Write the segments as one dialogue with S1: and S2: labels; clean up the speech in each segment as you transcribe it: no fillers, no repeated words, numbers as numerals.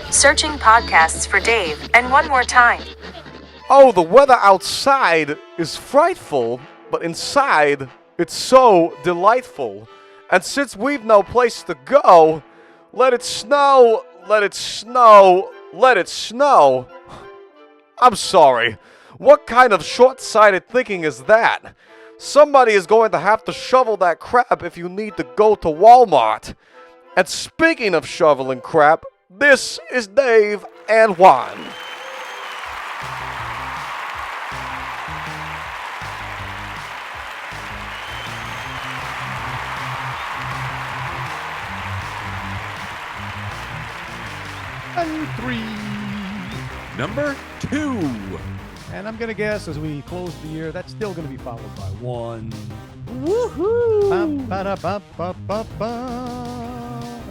S1: Searching podcasts for Dave, and one more time.
S2: Oh, the weather outside is frightful, but inside it's so delightful. And since we've no place to go, let it snow, let it snow, let it snow. I'm sorry. What kind of short-sighted thinking is that? Somebody is going to have to shovel that crap if you need to go to Walmart. And speaking of shoveling crap, this is Dave and Juan.
S3: And 3.
S4: Number 2.
S3: And I'm going to guess as we close the year, that's still going to be followed by 1.
S4: Woohoo!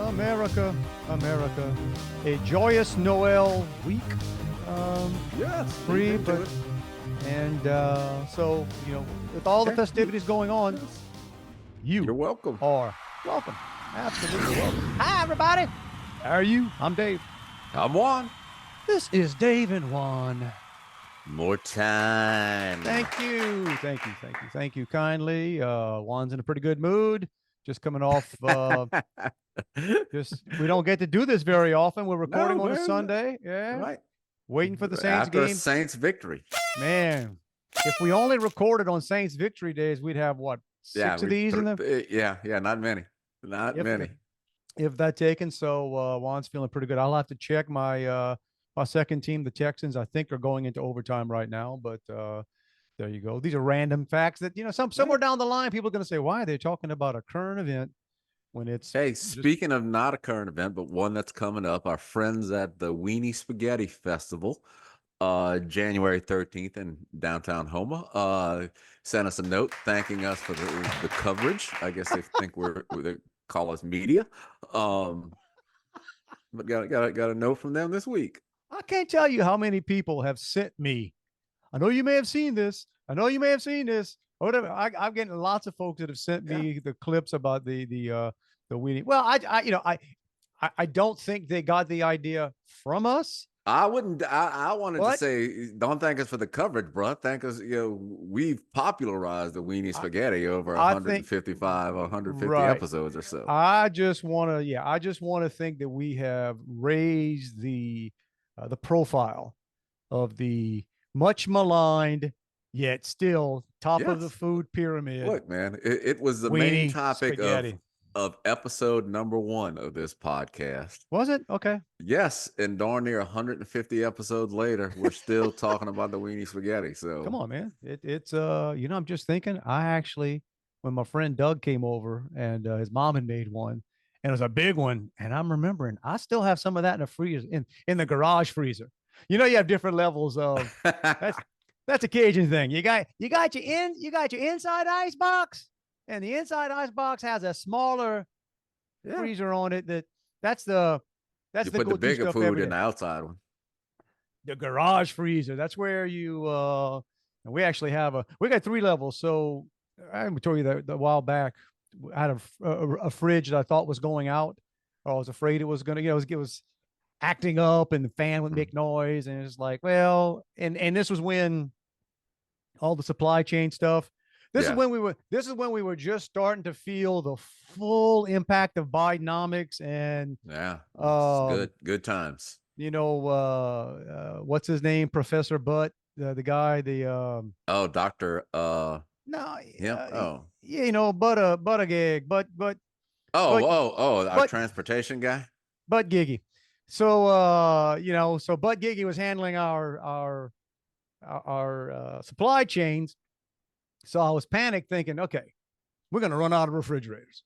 S3: America, America. A joyous Noel week.
S4: Yes.
S3: Free, but... And so, with all the festivities going on,
S4: You're welcome.
S3: are welcome. Absolutely welcome. Hi, everybody. How are you? I'm Dave.
S4: I'm Juan.
S3: This is Dave and Juan.
S4: More time.
S3: Thank you kindly. Juan's in a pretty good mood. Just coming off. We don't get to do this very often. We're recording on a Sunday. Yeah.
S4: Right.
S3: Waiting for the Saints
S4: After
S3: game.
S4: Saints victory.
S3: Man, if we only recorded on Saints victory days, we'd have what, six of these in them?
S4: Yeah, not many. Not many.
S3: If that taken. So Juan's feeling pretty good. I'll have to check my my second team, the Texans, I think are going into overtime right now, but there you go. These are random facts that, somewhere down the line, people are going to say, why are they talking about a current event when it's...
S4: Hey, speaking of not a current event, but one that's coming up, our friends at the Weenie Spaghetti Festival, January 13th in downtown Houma, sent us a note thanking us for the coverage. I guess they think they call us media. But got a note from them this week.
S3: I can't tell you how many people have sent me. I know you may have seen this. Or whatever. I'm getting lots of folks that have sent me the clips about the weenie. Well, I don't think they got the idea from us.
S4: I wouldn't. I wanted to say, don't thank us for the coverage, bro. Thank us. We've popularized the Weenie Spaghetti over 155 or 150 episodes or so.
S3: I just want to think that we have raised the profile of the much maligned yet still top of the food pyramid.
S4: Look, man, it was the main topic of episode number 1 of this podcast.
S3: Was it? Okay.
S4: Yes, and darn near 150 episodes later, we're still talking about the Weenie Spaghetti. So
S3: come on, man. It's I'm just thinking. I actually, when my friend Doug came over and his mom had made one, and it was a big one, and I'm remembering I still have some of that in the freezer, in the garage freezer. You have different levels of that's a Cajun thing. You got your inside ice box, and the inside ice box has a smaller freezer on it. That's the
S4: put the bigger food in the outside one.
S3: The garage freezer. That's where you and we actually have we got 3 levels. So I told you that a while back. I had a fridge that I thought was going out, or I was afraid it was going to, it was acting up and the fan would make noise. And it's like, well, and this was when all the supply chain stuff, this is when we were just starting to feel the full impact of Bidenomics and
S4: good times.
S3: What's his name? Professor Butt, the guy,
S4: Dr. Our transportation guy,
S3: Butt Giggy. So so Butt Giggy was handling our supply chains. So I was panicked, thinking, okay, we're going to run out of refrigerators.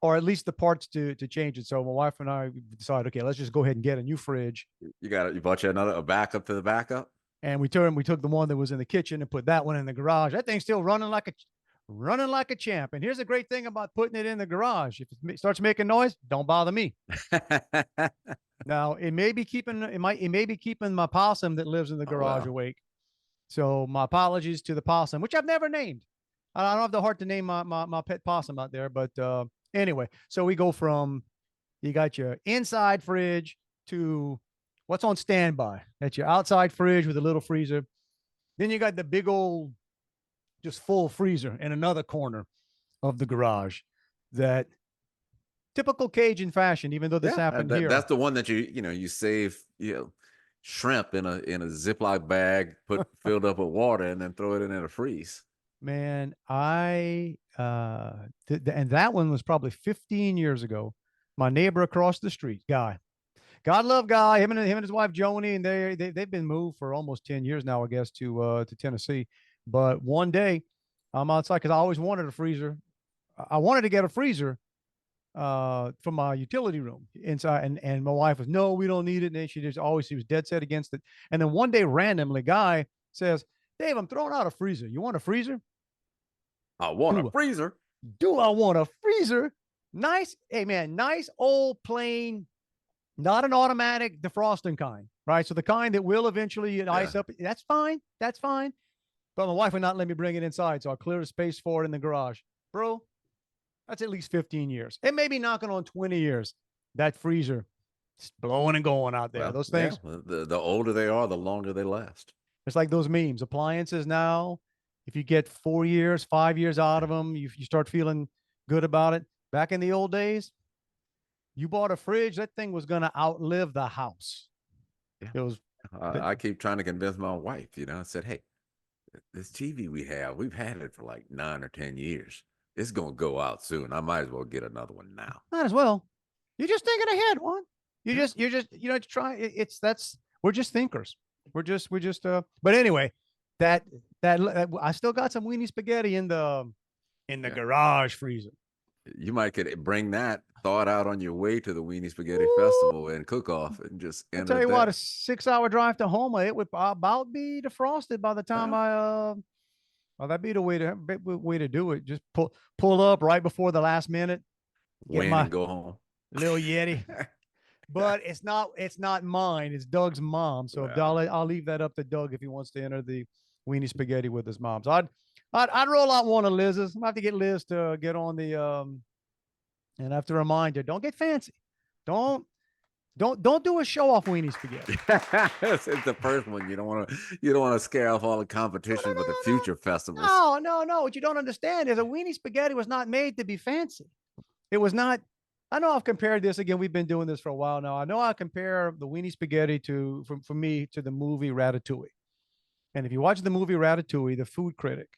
S3: Or at least the parts to change it. So my wife and I decided, okay, let's just go ahead and get a new fridge.
S4: You bought you a backup to the backup.
S3: And we took the one that was in the kitchen and put that one in the garage. That thing's still running like a champ. And here's the great thing about putting it in the garage. If it starts making noise, don't bother me. Now it may be keeping my possum that lives in the garage awake. So my apologies to the possum, which I've never named. I don't have the heart to name my pet possum out there, but anyway, so we go from, you got your inside fridge to What's on standby? That's your outside fridge with a little freezer. Then you got the big old, just full freezer in another corner of the garage. That typical Cajun fashion, even though this
S4: Yeah,
S3: happened
S4: that's
S3: here.
S4: the one that you save shrimp in a Ziploc bag, filled up with water, and then throw it in there to freeze.
S3: Man, and that one was probably 15 years ago. My neighbor across the street, Guy. God love Guy, him and his wife Joni, and they've been moved for almost 10 years now, I guess, to Tennessee. But one day I'm outside because I always wanted a freezer. I wanted to get a freezer from my utility room inside, and my wife was, no, we don't need it. And then she was dead set against it. And then one day randomly, Guy says, Dave, I'm throwing out a freezer. You want a freezer?
S4: I want a
S3: Do,
S4: freezer.
S3: do I want a freezer? Nice, hey man, nice old plain, not an automatic defrosting kind, right? So the kind that will eventually ice up. That's fine. That's fine. But my wife would not let me bring it inside, so I cleared a space for it in the garage. Bro, that's at least 15 years. It may be knocking on 20 years. That freezer, it's blowing and going out there.
S4: Well,
S3: Those
S4: yeah,
S3: things,
S4: the older they are, the longer they last.
S3: it's like those memes. Appliances now, if you get 4 years, 5 years out of them, you start feeling good about it. Back in the old days, you bought a fridge, that thing was going to outlive the house.
S4: Yeah.
S3: It was.
S4: I keep trying to convince my wife. I said, hey, this TV we've had it for like 9 or 10 years. It's gonna go out soon. I might as well get another one now.
S3: Might as well. You're just thinking ahead, Juan. You're just try. We're just thinkers. But anyway, that I still got some weenie spaghetti in the garage freezer.
S4: You might could bring that thought out on your way to the Weenie Spaghetti Festival and Cook-off, and just
S3: I'll
S4: enter
S3: tell you
S4: there.
S3: what, a 6 hour drive to Homa, it would about be defrosted by the time well, that'd be the way to do it. Just pull up right before the last minute, get
S4: Win
S3: my
S4: and go home.
S3: little Yeti. But it's not mine. It's Doug's mom. So I'll leave that up to Doug if he wants to enter the weenie spaghetti with his mom. So I'd roll out one of Liz's. I'm gonna have to get Liz to get on the and I have to remind her, don't get fancy. Don't do a show off weenie spaghetti.
S4: It's the first one. You don't want to scare off all the competition with the future festivals.
S3: No. What you don't understand is a weenie spaghetti was not made to be fancy. It was not. I know I've compared this again. We've been doing this for a while now. I know I compare the weenie spaghetti for me to the movie Ratatouille. And if you watch the movie Ratatouille, the food critic,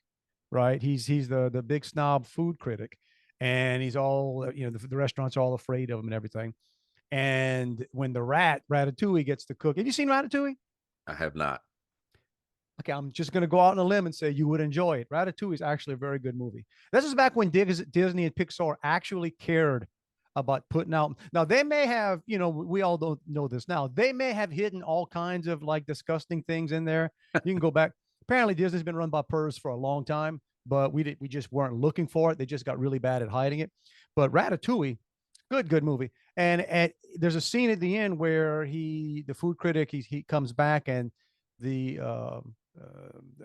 S3: right? He's the big snob food critic, and he's all the restaurants are all afraid of him and everything. And when the Ratatouille gets to cook, have you seen Ratatouille?
S4: I have not.
S3: Okay, I'm just going to go out on a limb and say you would enjoy it. Ratatouille is actually a very good movie. This is back when Disney and Pixar actually cared about putting out. Now, they may have, we all don't know this now. They may have hidden all kinds of like disgusting things in there. You can go back. Apparently, Disney's been run by pervs for a long time, but we just weren't looking for it. They just got really bad at hiding it. But Ratatouille, good movie. And there's a scene at the end where the food critic, he comes back, and the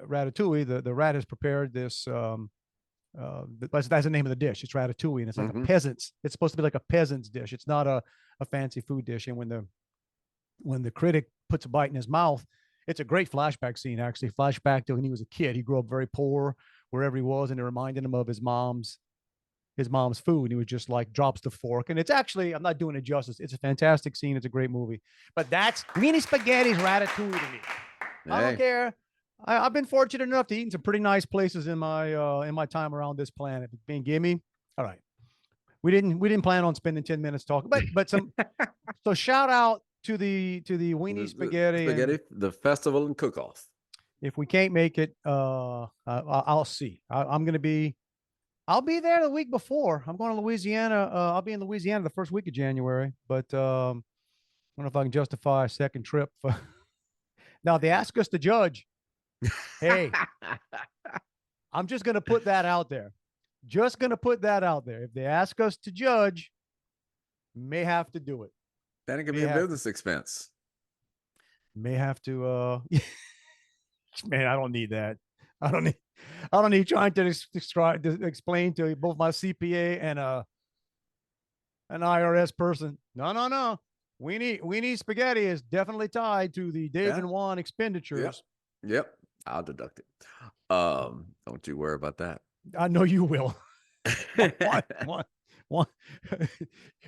S3: Ratatouille, the rat has prepared this. That's the name of the dish. It's ratatouille, and it's like a peasant's. It's supposed to be like a peasant's dish. It's not a fancy food dish. And when the critic puts a bite in his mouth, it's a great flashback scene. Actually, flashback to when he was a kid. He grew up very poor wherever he was, and it reminded him of his mom's food. He was just like drops the fork, and it's actually, I'm not doing it justice. It's a fantastic scene. It's a great movie. But that's Weenie Spaghetti's Ratatouille to me. I don't care. I've been fortunate enough to eat in some pretty nice places in my time around this planet. Being gimme, all right. We didn't plan on spending 10 minutes talking, but some. So shout out to the Weenie Spaghetti.
S4: The festival and cook-off.
S3: If we can't make it, I'll see. I'll be there the week before. I'm going to Louisiana. I'll be in Louisiana the first week of January, but I don't know if I can justify a second trip. Now, they ask us to judge. Hey, I'm just going to put that out there. If they ask us to judge, may have to do it.
S4: Then it could be a business expense.
S3: May have to. Man, I don't need that. I don't need trying to explain to both my CPA and an IRS person. No. Weenie Spaghetti is definitely tied to the Dave
S4: Yeah.
S3: and Juan
S4: Yep.
S3: expenditures.
S4: Yep. I'll deduct it. Don't you worry about that.
S3: I know you will. One.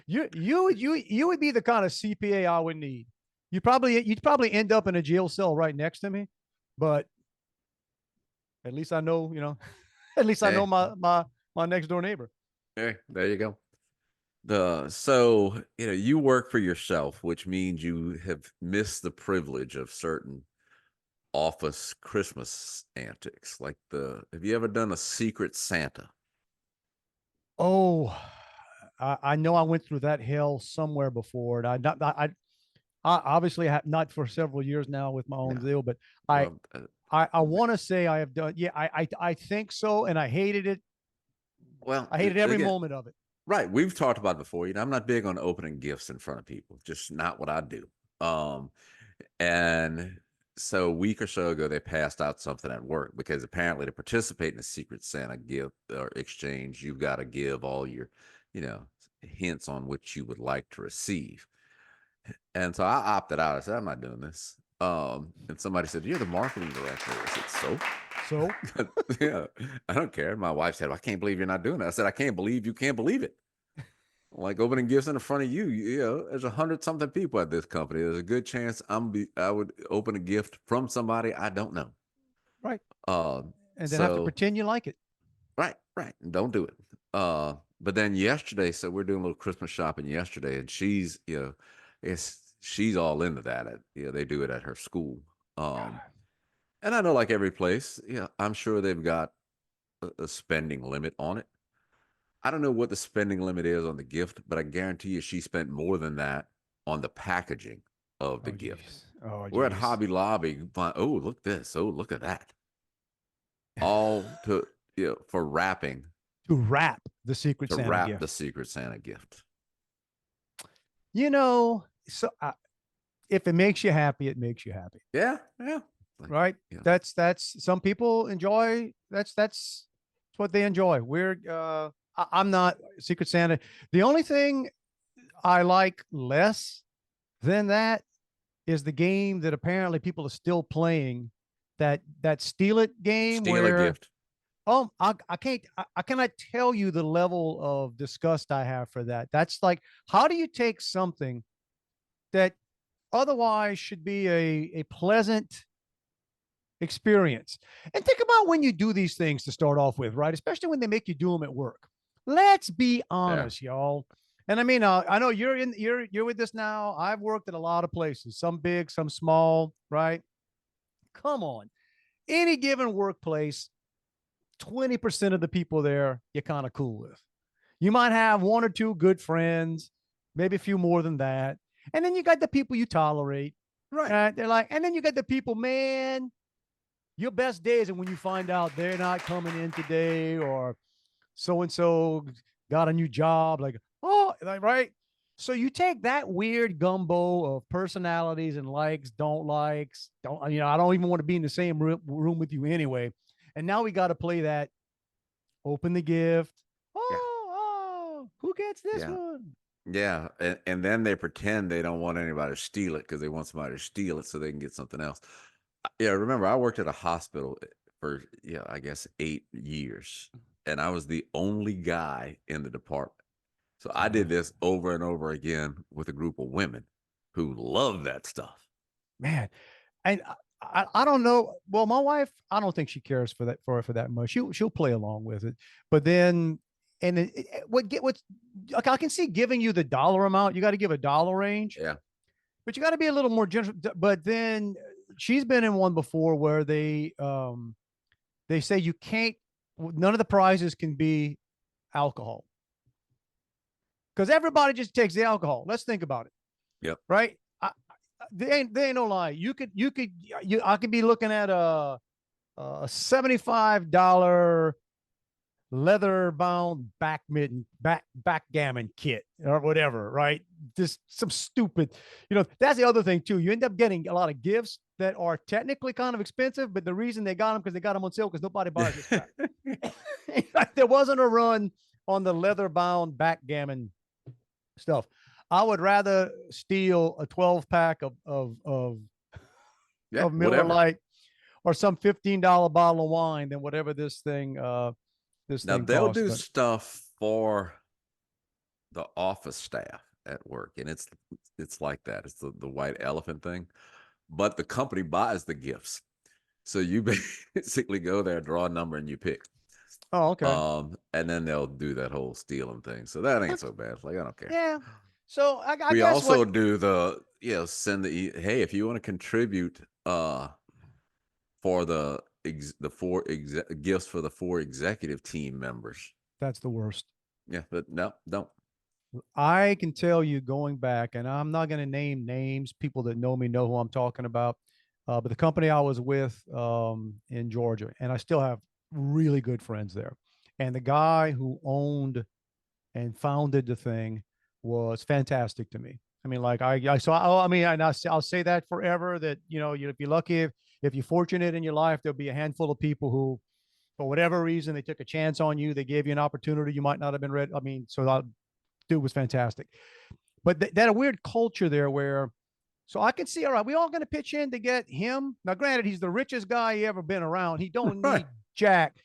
S3: You would be the kind of CPA I would need. You'd probably end up in a jail cell right next to me, but at least I know, at least I know
S4: Hey,
S3: my next door neighbor.
S4: hey, there you go. So you work for yourself, which means you have missed the privilege of certain office Christmas antics. Like have you ever done a secret Santa?
S3: Oh, I know I went through that hell somewhere before. And I obviously have not for several years now with my own
S4: No.
S3: deal, but I
S4: Well,
S3: I want to say I have done. Yeah, I think so, and I hated it.
S4: well,
S3: I hated every
S4: again,
S3: moment of it.
S4: right. We've talked about it before. I'm not big on opening gifts in front of people. Just not what I do. Um, and so a week or so ago, they passed out something at work because apparently to participate in a secret Santa gift or exchange, you've got to give all your, you know, hints on what you would like to receive. And so I opted out. I said, I'm not doing this. And somebody said, you're the marketing director. I said, so?
S3: So
S4: Yeah, I don't care. My wife said, I can't believe you're not doing that. I said, I can't believe you can't believe it. Like opening gifts in front of you, there's 100 something people at this company. There's a good chance I would open a gift from somebody I don't know.
S3: right,
S4: Um,
S3: and then have to
S4: so
S3: pretend you like it.
S4: right, don't do it. But then yesterday, so we're doing a little Christmas shopping yesterday, and she's all into that. They do it at her school. And I know, like every place, I'm sure they've got a spending limit on it. I don't know what the spending limit is on the gift, but I guarantee you she spent more than that on the packaging of the
S3: Oh
S4: gift.
S3: geez. Oh
S4: We're at
S3: geez.
S4: Hobby Lobby. Oh, look this. Oh, look at that. All for wrapping
S3: To wrap the Secret
S4: to
S3: Santa
S4: wrap the
S3: gift.
S4: Secret Santa gift.
S3: So if it makes you happy, it makes you happy,
S4: Yeah, yeah. Like,
S3: right?
S4: yeah,
S3: That's some people enjoy. That's what they enjoy. I'm not Secret Santa. The only thing I like less than that is the game that apparently people are still playing. That steal it game
S4: steal a
S3: where
S4: gift.
S3: I cannot tell you the level of disgust I have for that. That's like, how do you take something that otherwise should be a pleasant experience? And think about when you do these things to start off with, right? Especially when they make you do them at work. Let's be
S4: Yeah,
S3: honest, y'all. And I mean, I know you're with this now. I've worked at a lot of places, some big, some small, right? Come on. Any given workplace, 20% of the people there you're kind of cool with. You might have one or two good friends, maybe a few more than that. And then you got the people you tolerate.
S4: right.
S3: They're like, and then you got the people, man, your best days are when you find out they're not coming in today, or so and so got a new job. Like, oh, like, right. So you take that weird gumbo of personalities and likes, don't likes, don't, I don't even want to be in the same room with you anyway. And now we got to play that open the gift.
S4: Yeah,
S3: Who gets this
S4: yeah,
S3: one?
S4: yeah. And then they pretend they don't want anybody to steal it because they want somebody to steal it so they can get something else. Yeah, remember I worked at a hospital for I guess 8 years, and I was the only guy in the department. So I did this over and over again with a group of women who love that stuff.
S3: Man, and I don't know. Well, my wife, I don't think she cares for that much. She'll play along with it, but then what's like, I can see giving you the dollar amount. You got to give a dollar range,
S4: Yeah.
S3: but you got to be a little more generous. But then she's been in one before where they say you can't. None of the prizes can be alcohol because everybody just takes the alcohol. Let's think about it,
S4: Yep.
S3: right? They ain't no lie. I could be looking at a $75 leather bound backgammon kit or whatever, right? Just some stupid, that's the other thing too. You end up getting a lot of gifts that are technically kind of expensive, but the reason they got them because they got them on sale because nobody buys this crap. There wasn't a run on the leather bound backgammon stuff. I would rather steal a 12 pack
S4: Yeah,
S3: of Miller
S4: whatever.
S3: Lite or some $15 bottle of wine than whatever this
S4: Now
S3: thing
S4: they'll
S3: costs.
S4: do
S3: But
S4: stuff for the office staff at work, and it's like that. It's the white elephant thing, but the company buys the gifts, so you basically go there, draw a number, and you pick.
S3: oh, okay.
S4: And then they'll do that whole stealing thing. So that ain't
S3: But
S4: so bad. Like I don't care.
S3: yeah. So I
S4: We
S3: guess what
S4: also do the send hey, if you want to contribute for the four gifts for the 4 executive team members.
S3: that's the worst.
S4: Yeah, but no, don't.
S3: I can tell you going back, and I'm not going to name names. People that know me know who I'm talking about. But the company I was with in Georgia, and I still have really good friends there. And the guy who owned and founded the thing was fantastic to me. I mean, like I saw. Oh, I mean, I'll say that forever. That if you're lucky, if you're fortunate in your life, there'll be a handful of people who, for whatever reason, they took a chance on you. They gave you an opportunity you might not have been ready. I mean, so that dude was fantastic. But that a weird culture there where, so I can see, all right, we all going to pitch in to get him. Now, granted, he's the richest guy he ever been around. He don't
S4: Right.
S3: need jack.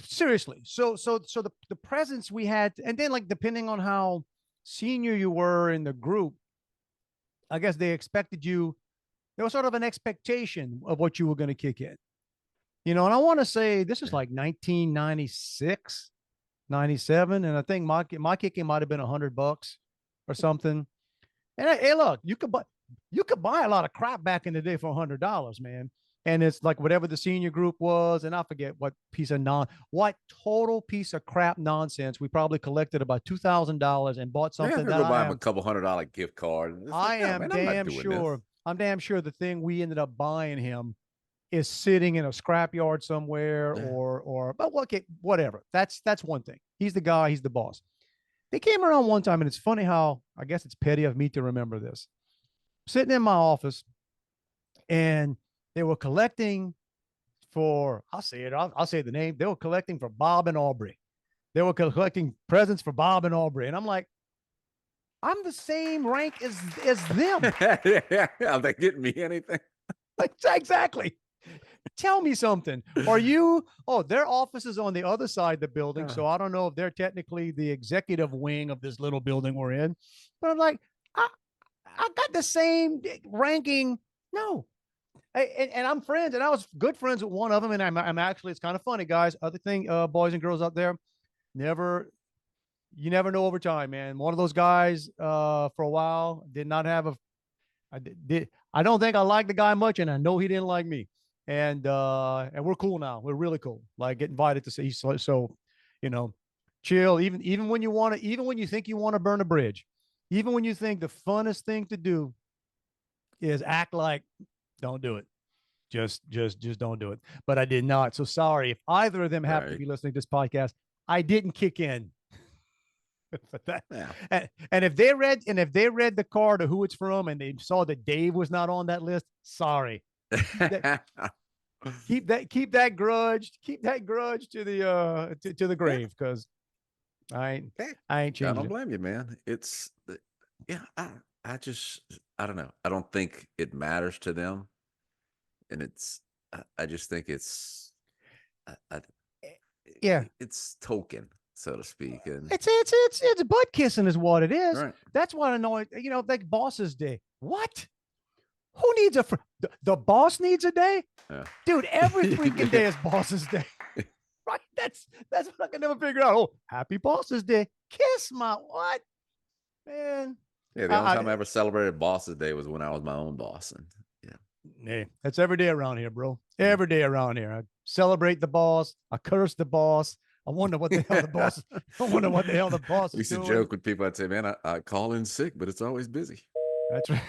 S3: Seriously. So the presence we had, and then like depending on how senior you were in the group, I guess they expected you. There was sort of an expectation of what you were going to kick in. And I want to say this is like 1996, 97, and I think my kicking might have been $100 or something. And hey, look, you could buy a lot of crap back in the day for $100, man. And it's like whatever the senior group was, and I forget what total piece of crap nonsense. We probably collected about $2,000 and bought
S4: Yeah,
S3: something
S4: go
S3: that
S4: buy him a couple $100 gift card. And it's
S3: I
S4: like, no,
S3: am
S4: man, I'm not
S3: damn
S4: doing
S3: sure.
S4: this.
S3: I'm damn sure the thing we ended up buying him is sitting in a scrapyard somewhere,
S4: Yeah.
S3: but okay, whatever. That's one thing. He's the guy. He's the boss. They came around one time, and it's funny how I guess it's petty of me to remember this. Sitting in my office, and they were collecting for, I'll say it, I'll say the name. They were collecting for Bob and Aubrey. They were collecting presents for Bob and Aubrey. And I'm like, I'm the same rank as them.
S4: Are they getting me anything?
S3: Like, exactly. Tell me something. Their office is on the other side of the building. So I don't know if they're technically the executive wing of this little building we're in. But I'm like, I got the same ranking. No. And I'm friends, and I was good friends with one of them. And I'm actually, it's kind of funny, guys. Other thing, boys and girls out there, you never know over time, man. One of those guys, for a while, did not have I don't think I liked the guy much, and I know he didn't like me. And we're cool now. We're really cool. Like get invited to see, so chill. Even when you think you want to burn a bridge, even when you think the funnest thing to do is act like, don't do it. Just don't do it. But I did not. So sorry if either of them happen to be listening to this podcast. I didn't kick in. That,
S4: Yeah.
S3: and if they read the card of who it's from and they saw that Dave was not on that list, sorry. Keep that grudge to the grave, because I ain't changing.
S4: I don't blame you, man. It's I don't know. I don't think it matters to them, and I just think it's it's token, so to speak, and
S3: it's butt kissing is what it is.
S4: right.
S3: That's what I know. Like Boss's Day. What? Who needs the boss needs a day?
S4: Yeah.
S3: Dude, every freaking day is Boss's Day. Right? That's what I can never figure out. Oh, happy Boss's Day. Kiss my what? Man.
S4: Yeah, the only time I ever celebrated Boss's Day was when I was my own boss. And
S3: yeah, that's every day around here, bro. Every day around here. I celebrate the boss. I curse the boss. I wonder what the hell the boss. I wonder what the hell the boss
S4: we
S3: is
S4: used
S3: doing.
S4: to joke with people. I'd say, man, I call in sick, but it's always busy.
S3: That's right.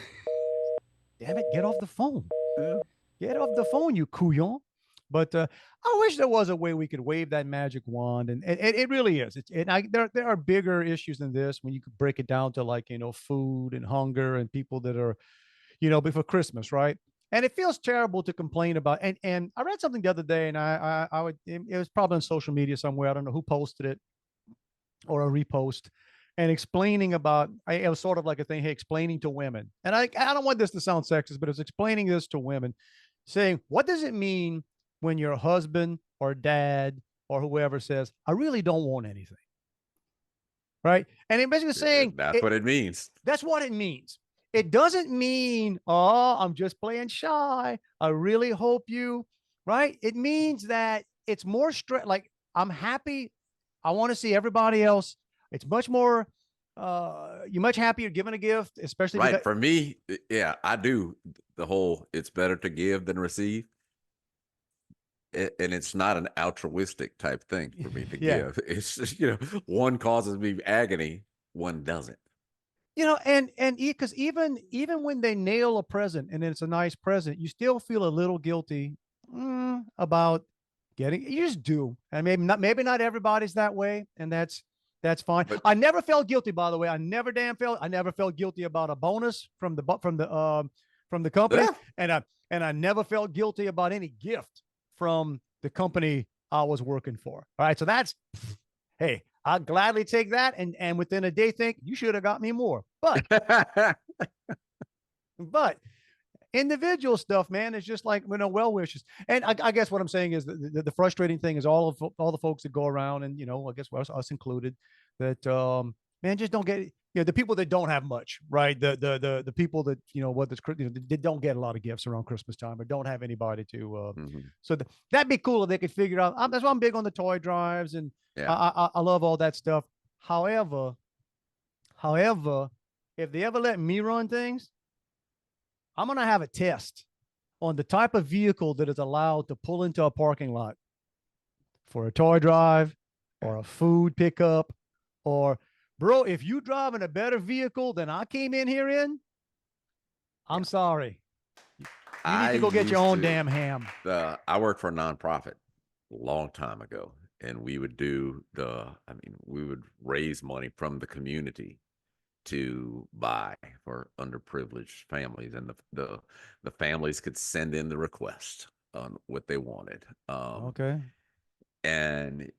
S3: Damn it, get off the phone.
S4: Yeah.
S3: Get off the phone, you couillon. But I wish there was a way we could wave that magic wand, and it really is. There are bigger issues than this when you could break it down to like food and hunger and people that are before Christmas, right? And it feels terrible to complain about. And I read something the other day, and it was probably on social media somewhere. I don't know who posted it or a repost, and explaining about, it was sort of like a thing, hey, explaining to women. And I don't want this to sound sexist, but it's explaining this to women, saying, what does it mean when your husband or dad or whoever says, I really don't want anything? Right. And it basically saying
S4: That's what it means.
S3: that's what it means. It doesn't mean, oh, I'm just playing shy. I really hope you, right? It means that it's more stress. Like, I'm happy. I want to see everybody else. It's much more, you're much happier giving a gift, especially
S4: Right. For me, yeah, I do the whole it's better to give than receive. And it's not an altruistic type thing for me to
S3: yeah.
S4: give. It's just, one causes me agony, one doesn't.
S3: And because even when they nail a present and it's a nice present, you still feel a little guilty about getting. You just do, and maybe not everybody's that way, and that's fine.
S4: But
S3: I never felt guilty, by the way. I never felt guilty about a bonus from the company,
S4: yeah,
S3: and I never felt guilty about any gift from the company I was working for. All right, so that's, hey, I'll gladly take that, and within a day think you should have got me more. But individual stuff, man, is just like, well wishes. And I guess what I'm saying is the frustrating thing is all the folks that go around, and I guess us included, that man, just don't get, the people that don't have much, right? The people that they don't get a lot of gifts around Christmas time, or don't have anybody to. So that'd be cool if they could figure out. That's why I'm big on the toy drives, and
S4: yeah.
S3: I love all that stuff. However, if they ever let me run things, I'm going to have a test on the type of vehicle that is allowed to pull into a parking lot for a toy drive or a food pickup. Or, bro, if you drive in a better vehicle than I came in here in, I'm sorry. You need to go get your own damn ham.
S4: I worked for a nonprofit a long time ago, and we would we would raise money from the community to buy for underprivileged families, and the families could send in the request on what they wanted.
S3: Okay.
S4: And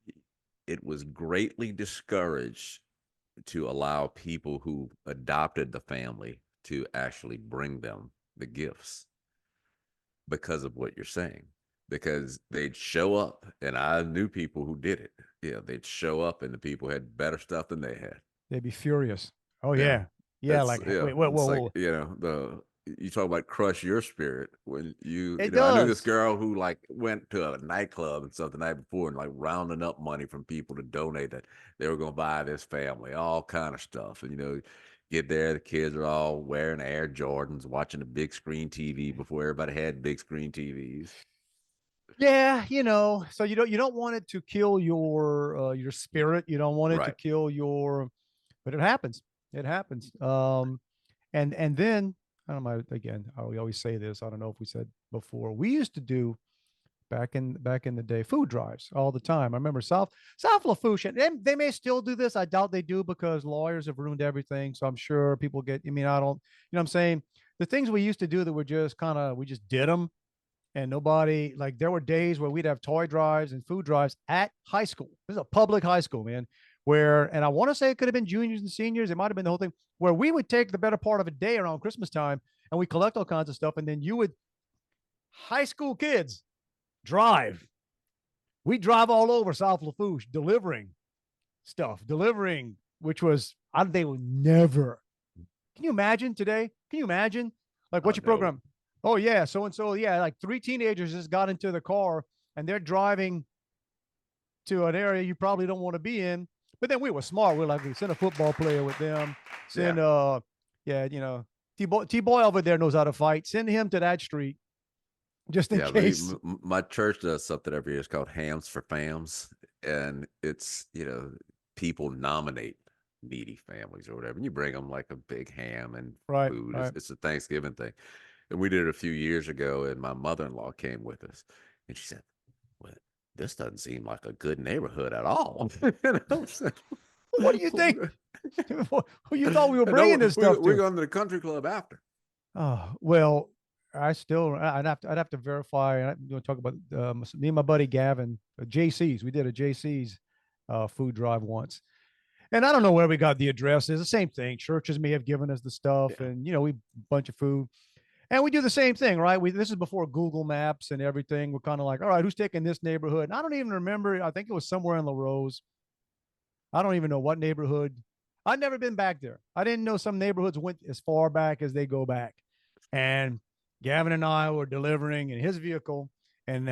S4: it was greatly discouraged to allow people who adopted the family to actually bring them the gifts because of what you're saying. Because they'd show up, and I knew people who did it. Yeah, they'd show up, and the people had better stuff than they had.
S3: They'd be furious. Oh yeah. Yeah. Like, wait, whoa,
S4: like,
S3: whoa.
S4: You talk about crush your spirit when
S3: It
S4: I knew this
S3: does.
S4: girl who like went to a nightclub and stuff the night before, and like rounding up money from people to donate that they were going to buy this family, all kind of stuff. And, get there, the kids are all wearing Air Jordans, watching the big screen TV before everybody had big screen TVs.
S3: Yeah, so you don't want it to kill your spirit. You don't want it to
S4: Right.
S3: kill but it happens. It happens. And then I don't know, again, we always say this. I don't know if we said before. We used to do back in the day food drives all the time. I remember South Lafourche, they may still do this. I doubt they do, because lawyers have ruined everything. So I'm sure people get, I don't, what I'm saying? The things we used to do that were just we just did them, and nobody, like, there were days where we'd have toy drives and food drives at high school. This is a public high school, man, and I want to say it could have been juniors and seniors. It might have been the whole thing, where we would take the better part of a day around Christmas time, and we collect all kinds of stuff. And then high school kids drive. We drive all over South Lafourche delivering stuff, which was, they would never. Can you imagine today? Can you imagine? Like, what's your program? Oh yeah, so and so, yeah, like 3 teenagers just got into the car and they're driving to an area you probably don't want to be in. But then we were smart. We send a football player with them. Send T-boy over there knows how to fight. Send him to that street just in case.
S4: My church does something every year. It's called Hams for Fams, and it's people nominate needy families or whatever, and you bring them like a big ham and food.
S3: Right.
S4: It's a Thanksgiving thing. And we did it a few years ago, and my mother-in-law came with us, and she said, well, this doesn't seem like a good neighborhood at all.
S3: What do you think? You thought we were bringing this stuff
S4: We're going to the country club after.
S3: Oh, well, I'd have to verify. I'm going to talk about me and my buddy Gavin, JC's. We did a JC's food drive once. And I don't know where we got the addresses. The same thing. Churches may have given us the stuff,
S4: Yeah.
S3: and we bunch of food. And we do the same thing, right? This is before Google Maps and everything. We're kind of like, all right, who's taking this neighborhood? And I don't even remember. I think it was somewhere in La Rose. I don't even know what neighborhood. I've never been back there. I didn't know some neighborhoods went as far back as they go back. And Gavin and I were delivering in his vehicle, and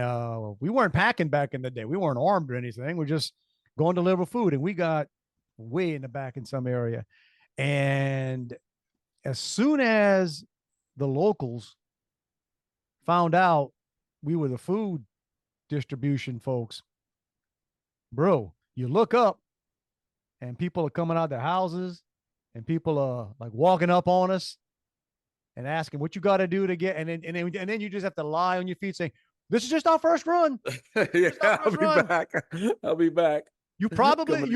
S3: we weren't packing back in the day. We weren't armed or anything. We're just going to deliver food, and we got way in the back in some area. And as soon as the locals found out we were the food distribution folks, bro, you look up and people are coming out of their houses and people are like walking up on us and asking what you got to do to get, and then you just have to lie on your feet saying, this is just our first run.
S4: Yeah, I'll be back. I'll be back.
S3: You probably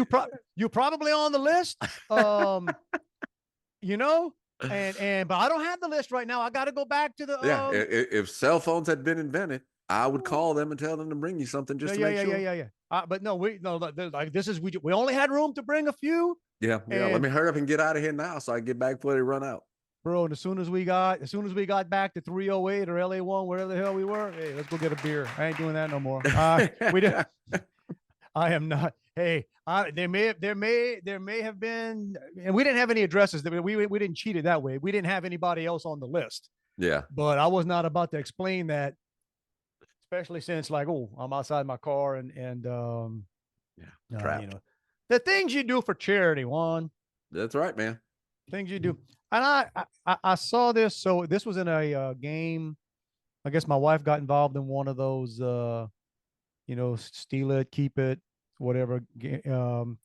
S3: you probably on the list. But I don't have the list right now. I got to go back to the
S4: If cell phones had been invented, I would call them and tell them to bring you something just to make sure.
S3: Yeah. But no, like this is we only had room to bring a few.
S4: Yeah. Let me hurry up and get out of here now so I can get back before they run out.
S3: Bro, and as soon as we got back to 308 or LA1, wherever the hell we were, hey, let's go get a beer. I ain't doing that no more. We did. I am not. Hey, there may have been, and we didn't have any addresses. We didn't cheat it that way. We didn't have anybody else on the list.
S4: Yeah.
S3: But I was not about to explain that, especially since like, I'm outside my car and
S4: trapped.
S3: The things you do for charity, Juan.
S4: That's right, man.
S3: Things you do. And I saw this. So this was in a game. I guess my wife got involved in one of those, steal it, keep it, whatever. And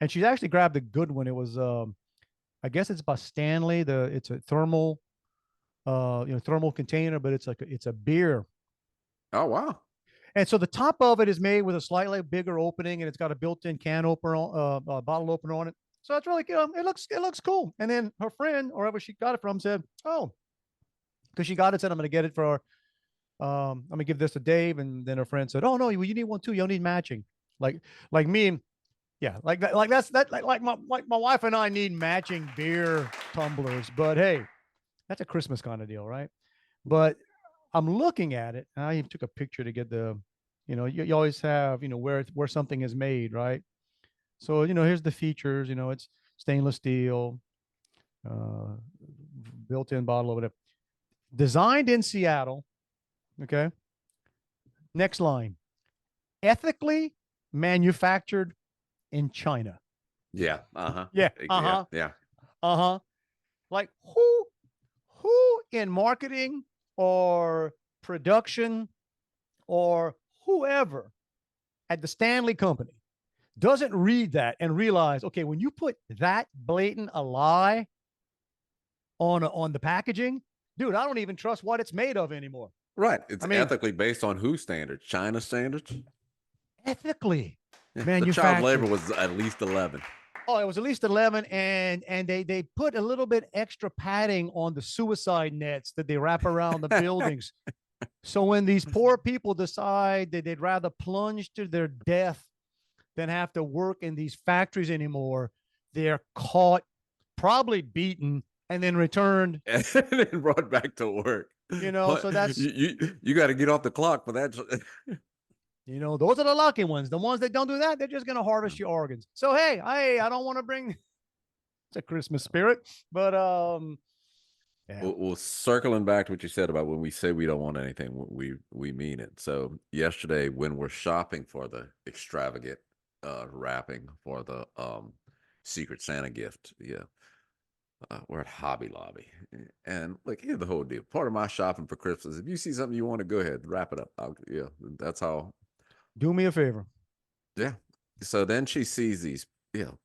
S3: she actually grabbed a good one. It was, I guess it's by Stanley. It's a thermal, thermal container, but it's a beer.
S4: Oh, wow.
S3: And so the top of it is made with a slightly bigger opening, and it's got a built-in can opener, bottle opener on it. So it's really good. It looks cool. And then her friend, or wherever she got it from, said, "Oh," because she got it, said, "I'm going to get it for, I'm going to give this to Dave." And then her friend said, "Oh no, you need one too. You'll need matching." Like me, yeah, like that. Like my wife and I need matching beer tumblers. But hey, that's a Christmas kind of deal, right? But I'm looking at it. And I even took a picture to get the, you always have, where something is made, right? So, here's the features, it's stainless steel, built-in bottle over there, designed in Seattle. Okay. Next line, ethically manufactured in China.
S4: Yeah. Uh-huh.
S3: Yeah.
S4: Uh-huh. Yeah.
S3: Uh-huh. Like who in marketing or production or whoever at the Stanley company doesn't read that and realize, okay, when you put that blatant a lie on the packaging, dude, I don't even trust what it's made of anymore.
S4: Right. It's ethically based on whose standards? China standards?
S3: Ethically
S4: manufactured. The child labor was at least 11.
S3: Oh, it was at least 11, and they put a little bit extra padding on the suicide nets that they wrap around the buildings. So when these poor people decide that they'd rather plunge to their death than have to work in these factories anymore, they're caught, probably beaten, and then returned.
S4: And then brought back to work.
S3: So that's...
S4: You got to get off the clock for that.
S3: Those are the lucky ones. The ones that don't do that, they're just going to harvest your organs. So, hey, I don't want to bring... It's a Christmas spirit, but... Yeah.
S4: Well, circling back to what you said about when we say we don't want anything, we mean it. So yesterday, when we're shopping for the extravagant wrapping for the Secret Santa gift, we're at Hobby Lobby, and like, here's the whole deal. Part of my shopping for Christmas, if you see something you want to, go ahead, wrap it up. That's how.
S3: Do me a favor.
S4: Yeah. So then she sees these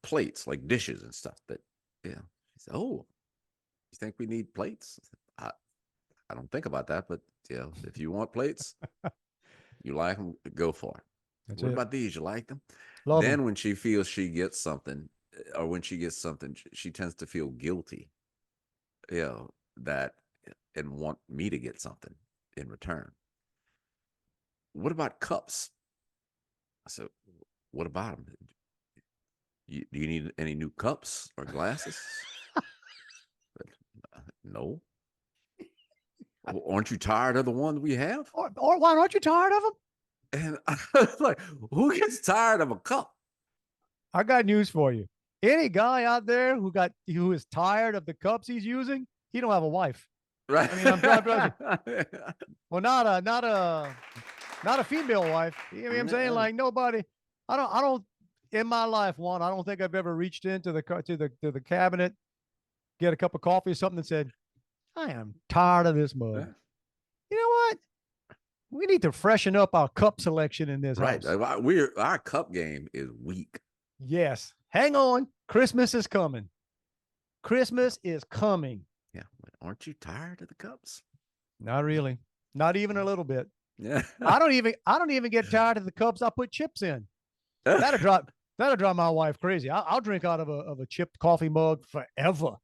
S4: plates, like dishes and stuff that she said, "Oh, you think we need plates?" I don't think about that, but if you want plates, you like them, go for it.
S3: That's
S4: what
S3: it.
S4: about these? You like them?
S3: Love
S4: then
S3: them.
S4: When she feels she gets something, or when she gets something, she tends to feel guilty, that, and want me to get something in return. What about cups? I said, what about them? Do you need any new cups or glasses? No. Well, aren't you tired of the one we have?
S3: Or why aren't you tired of them?
S4: And I was like, who gets tired of a cup?
S3: I got news for you. Any guy out there who is tired of the cups he's using, he don't have a wife.
S4: Right.
S3: I mean, I'm trying. Well, not a female wife. You know what I'm saying? Like nobody. I don't. In my life, Juan, I don't think I've ever reached into the cabinet, get a cup of coffee or something, and said, "I am tired of this mug."
S4: Yeah.
S3: You know what? We need to freshen up our cup selection in this
S4: Right.
S3: house.
S4: Our cup game is weak.
S3: Yes. Hang on. Christmas is coming. Christmas is coming.
S4: Yeah. Aren't you tired of the cups?
S3: Not really. Not even a little bit.
S4: Yeah.
S3: I don't even get tired of the cups I put chips in. That'll drive my wife crazy. I'll drink out of a chipped coffee mug forever.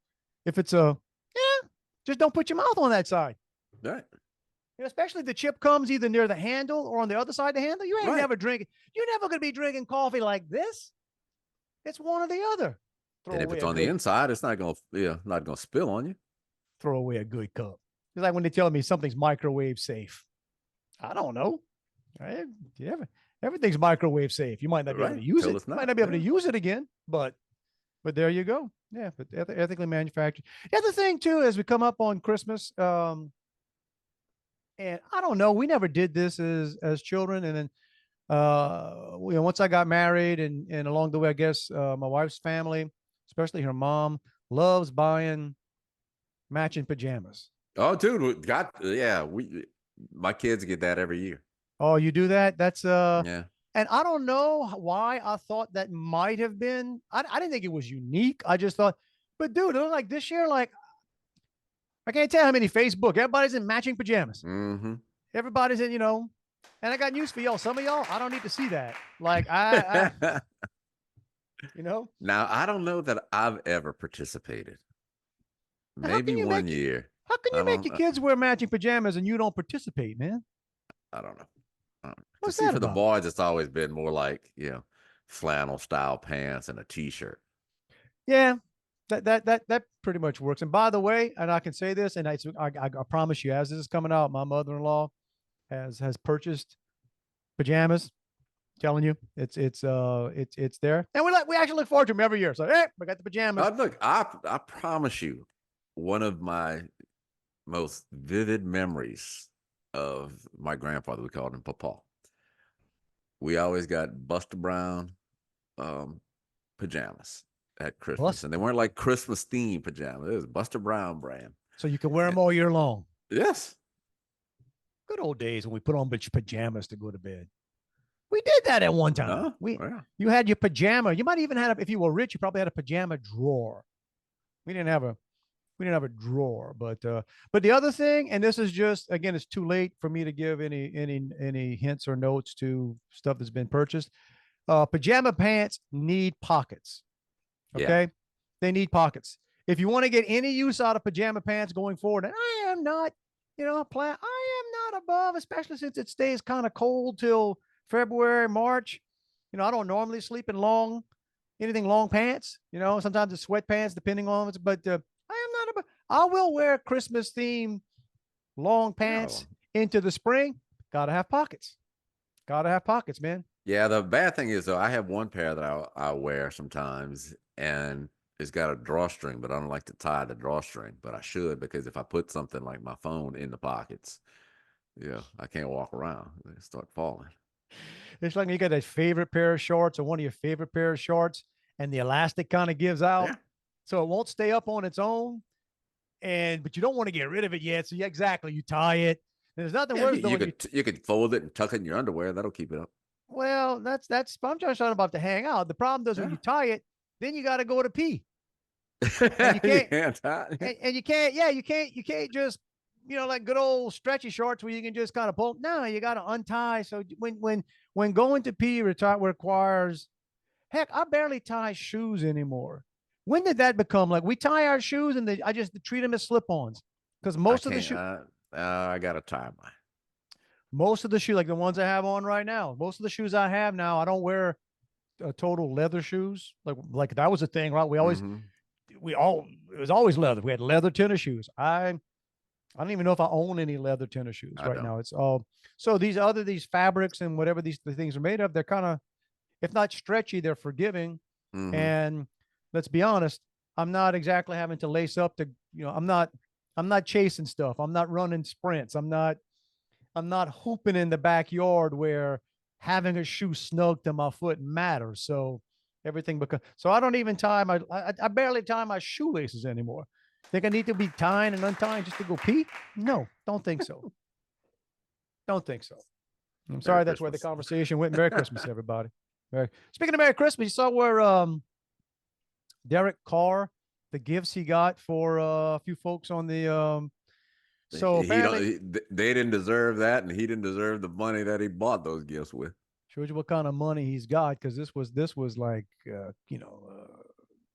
S3: If it's just don't put your mouth on that side.
S4: Right.
S3: Especially if the chip comes either near the handle or on the other side of the handle. You ain't
S4: Right.
S3: never drinking. You're never gonna be drinking coffee like this. It's one or the other.
S4: And if it's on the inside, it's not gonna spill on you.
S3: Throw away a good cup. It's like when they tell me something's microwave safe. I don't know. Right? Everything's microwave safe. You might not be able to use it. You might not be able to use it again, but there you go. Yeah, but ethically manufactured. The other thing too, as we come up on Christmas, and I don't know, we never did this as children, and then once I got married, and along the way, I guess my wife's family, especially her mom, loves buying matching pajamas.
S4: Oh, dude, my kids get that every year.
S3: Oh, you do that? That's
S4: Yeah.
S3: And I don't know why I thought that might have been. I didn't think it was unique. I just thought, but dude, it was like this year, like I can't tell how many Facebook. Everybody's in matching pajamas.
S4: Mm-hmm.
S3: Everybody's in, and I got news for y'all. Some of y'all, I don't need to see that. Like I
S4: Now I don't know that I've ever participated. Maybe one year.
S3: How can you make your kids wear matching pajamas and you don't participate, man?
S4: I don't know.
S3: What's
S4: See,
S3: that
S4: for the
S3: about?
S4: boys, it's always been more like, flannel style pants and a t-shirt.
S3: Yeah, that pretty much works. And by the way, and I can say this, and I promise you, as this is coming out, my mother-in-law has purchased pajamas. Telling you, it's there, and we actually look forward to them every year. So hey, we got the pajamas.
S4: Look, I promise you, one of my most vivid memories of my grandfather, we called him Papa. We always got Buster Brown pajamas at Christmas, and they weren't like Christmas themed pajamas. It was Buster Brown brand,
S3: so you can wear them all year long.
S4: Yes,
S3: good old days when we put on pajamas to go to bed. We did that at one time. You had your pajama. You might even have, if you were rich, you probably had a pajama drawer. We didn't have a drawer, but the other thing, and this is just, again, it's too late for me to give any hints or notes to stuff that's been purchased. Pajama pants need pockets. Okay. They need pockets. If you want to get any use out of pajama pants going forward, and I am not, I am not above, especially since it stays kind of cold till February, March. I don't normally sleep in anything long pants. Sometimes it's sweatpants, depending on it. But I am not about. I will wear Christmas themed long pants into the spring. Gotta have pockets. Gotta have pockets, man.
S4: Yeah. The bad thing is, though, I have one pair that I wear sometimes, and it's got a drawstring, but I don't like to tie the drawstring. But I should, because if I put something like my phone in the pockets, I can't walk around. They start falling.
S3: It's like you got a favorite pair of shorts or one of your favorite pair of shorts, and the elastic kind of gives out, so it won't stay up on its own. But you don't want to get rid of it yet. So exactly, you tie it. There's nothing worse than
S4: you could fold it and tuck it in your underwear. That'll keep it up.
S3: Well, that's. I'm just talking about to hang out. The problem is when you tie it, then you got to go to pee. And you can't. and you can't. Yeah, you can't. You can't just. Like good old stretchy shorts where you can just kind of pull. No, you got to untie. So when going to pee requires, heck, I barely tie shoes anymore. When did that become like we tie our shoes and I just treat them as slip-ons? Because most of the shoes,
S4: I got to tie mine.
S3: Most of the shoes, like the ones I have on right now, most of the shoes I have now, I don't wear total leather shoes. Like that was a thing, right? We always
S4: Mhm.
S3: it was always leather. We had leather tennis shoes. I don't even know if I own any leather tennis shoes
S4: I
S3: right
S4: don't.
S3: now. It's all so these fabrics and whatever the things are made of, they're kind of, if not stretchy, they're forgiving.
S4: Mhm.
S3: And let's be honest, I'm not exactly having to lace up to, I'm not chasing stuff. I'm not running sprints. I'm not hooping in the backyard where having a shoe snug to my foot matters. So everything because so I don't even tie I barely tie my shoelaces anymore. Think I need to be tying and untying just to go pee? No, don't think so. Don't think so. I'm
S4: Merry
S3: sorry that's where the
S4: Christmas.
S3: conversation went. Merry Christmas, everybody. Speaking of Merry Christmas, you saw where Derek Carr, the gifts he got for a few folks on the so
S4: He don't.
S3: apparently
S4: They didn't deserve that, and he didn't deserve the money that he bought those gifts with.
S3: shows you what kind of money he's got because this was like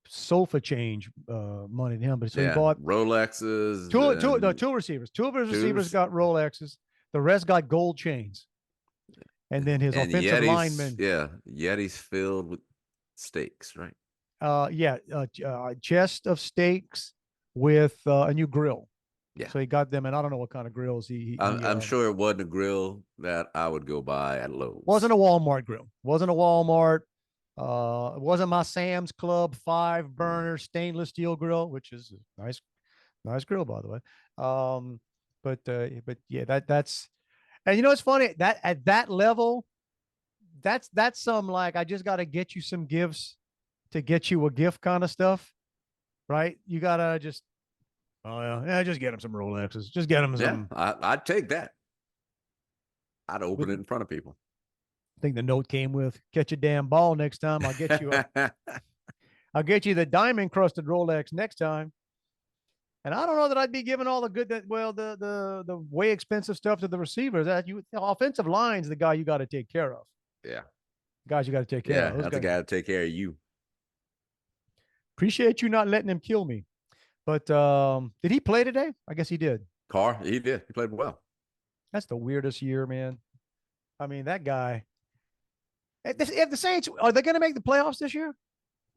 S3: sofa change money to him. But so he
S4: Yeah,
S3: bought
S4: Rolexes
S3: no,
S4: and
S3: two receivers. Two of his receivers
S4: twos
S3: got Rolexes. The rest got gold chains. And then his
S4: and
S3: offensive
S4: Yetis.
S3: lineman,
S4: Yeah, Yetis filled with steaks, right?
S3: chest of steaks with a new grill.
S4: Yeah,
S3: So he got them, and I don't know what kind of grills
S4: I'm sure it wasn't a grill that I would go buy at Lowe's.
S3: wasn't a Walmart grill. Wasn't a Walmart. It wasn't my Sam's Club 5-burner stainless steel grill, which is a nice grill by the way. But yeah, that's and it's funny that at that level, that's some like I just got to get you some gifts to get you a gift kind of stuff, right? You gotta just just get him some Rolexes, just get him
S4: Yeah,
S3: some.
S4: I'd take that. I'd open it
S3: With,
S4: in front of people.
S3: I think the note came with "Catch a damn ball next time. I'll get you the diamond crusted Rolex next time." And I don't know that I'd be giving all the good the way expensive stuff to the receivers. That the offensive line's the guy you got to take care of.
S4: Yeah,
S3: Guys, you got to take care
S4: yeah,
S3: of. Those
S4: that's a
S3: guys.
S4: guy to take care of you.
S3: Appreciate you not letting him kill me. But did he play today? I guess he did.
S4: Carr, he did. He played well.
S3: That's the weirdest year, man. I mean, that guy. If the Saints are they going to make the playoffs this year?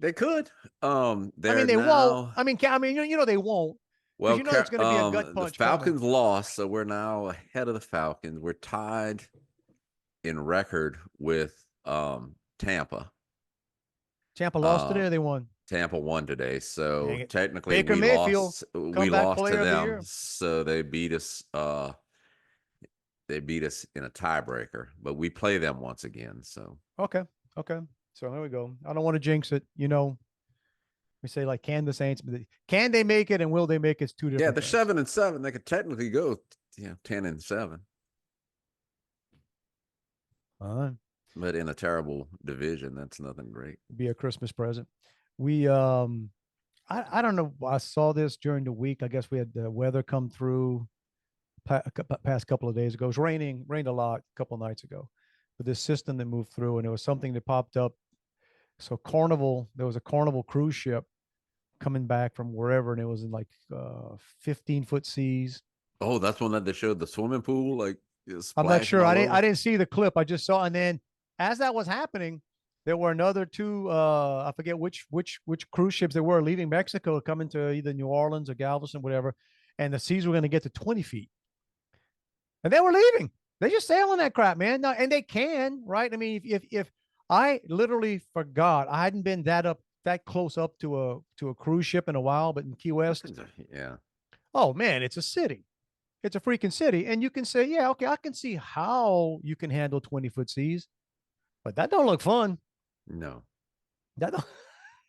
S4: They could.
S3: I
S4: They're
S3: mean, they won't.
S4: now.
S3: I mean, they won't because
S4: Well,
S3: it's going to be a gut
S4: the
S3: punch
S4: Falcons
S3: coming.
S4: lost, so we're now ahead of the Falcons. We're tied in record with Tampa.
S3: Tampa lost today, or they won.
S4: Tampa won today, so technically
S3: Baker Mayfield,
S4: we
S3: comeback
S4: lost
S3: player
S4: to
S3: of the
S4: them.
S3: year.
S4: So they beat us. They beat us in a tiebreaker, but we play them once again. So
S3: Okay. So there we go. I don't want to jinx it. We say like, can the Saints? Can they make it, and will they make it? It's two different.
S4: yeah, they're
S3: things.
S4: 7-7. They could technically go, 10-7. But in a terrible division, that's nothing great.
S3: Be a Christmas present. We I don't know. I saw this during the week. I guess we had the weather come through past couple of days ago. It was rained a lot a couple of nights ago. But this system that moved through, and it was something that popped up. So there was a Carnival cruise ship coming back from wherever, and it was in like 15-foot seas.
S4: Oh, that's one that they showed the swimming pool, like
S3: I'm not sure.
S4: splashing all
S3: I
S4: over?
S3: didn't see the clip. I just saw, and then as that was happening, there were another two. I forget which cruise ships they were leaving Mexico, coming to either New Orleans or Galveston, whatever, and the seas were going to get to 20 feet, and they were leaving. They just sailing that crap, man. No, and they can, right? I mean, if I literally forgot, I hadn't been that close up to a cruise ship in a while, but in Key West,
S4: Yeah.
S3: oh man, it's a city. It's a freaking city. And you can say, yeah, okay, I can see how you can handle 20-foot seas, but that don't look fun.
S4: No.
S3: That don't,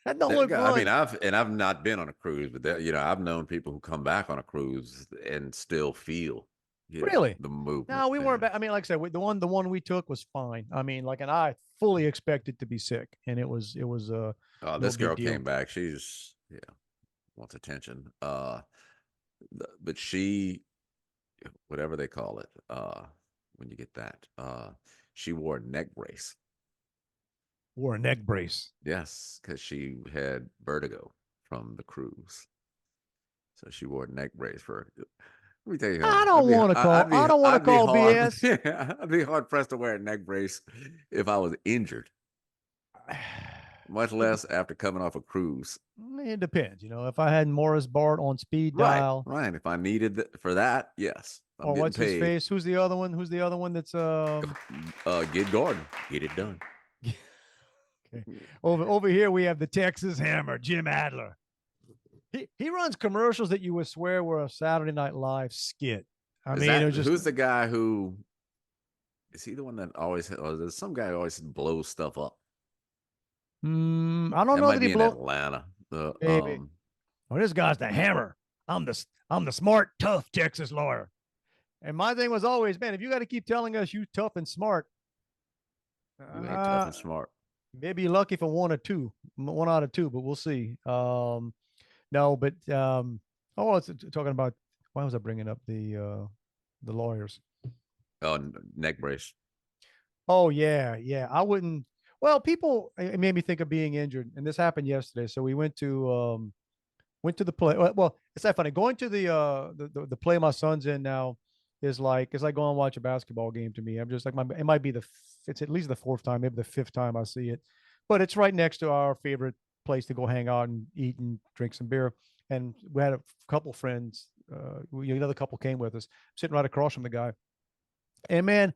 S3: that don't look
S4: I
S3: fun.
S4: mean, I've not been on a cruise, but I've known people who come back on a cruise and still feel
S3: Really?
S4: the movement.
S3: No, we weren't. I mean, like I said, the one we took was fine. I mean, like, and I fully expected to be sick, and it was
S4: Oh,
S3: no
S4: this girl
S3: big deal.
S4: came back. She's wants attention. But she, whatever they call it, when you get that, she wore a neck brace.
S3: Wore a neck brace.
S4: Yes, because she had vertigo from the cruise, so she wore a neck brace for. Let me tell you,
S3: I don't want to call. I don't want to call BS.
S4: I'd be hard pressed to wear a neck brace if I was injured. much less after coming off a cruise.
S3: It depends. If I had Morris Bart on speed
S4: Right,
S3: dial,
S4: right. If I needed for that, yes, I'm
S3: or
S4: getting
S3: what's his
S4: paid.
S3: face? Who's the other one? Who's the other one that's
S4: Get Gordon, get it done.
S3: okay. Over here we have the Texas Hammer, Jim Adler. He runs commercials that you would swear were a Saturday Night Live skit. I
S4: Is
S3: mean,
S4: that
S3: it was just
S4: who's the guy who? Is he the one that always? Or there's some guy who always blows stuff up.
S3: I don't
S4: That
S3: know
S4: might
S3: that he
S4: be in
S3: blow
S4: Atlanta.
S3: maybe. Oh, this guy's the Hammer. I'm the smart, tough Texas lawyer. And my thing was always, man, if you got to keep telling us you tough and smart,
S4: You ain't tough and smart.
S3: maybe you're lucky for one out of two, but we'll see. No, but I was talking about, why was I bringing up the lawyers?
S4: Oh, neck brace.
S3: Oh yeah. I wouldn't. Well, it made me think of being injured, and this happened yesterday. So we went to the play. Well, it's not funny. Going to the play my son's in now is like it's like going and watch a basketball game to me. I'm just like it might be it's at least the fourth time, maybe the fifth time I see it, but it's right next to our favorite place to go hang out and eat and drink some beer. And we had a couple friends. Another couple came with us, sitting right across from the guy. And man,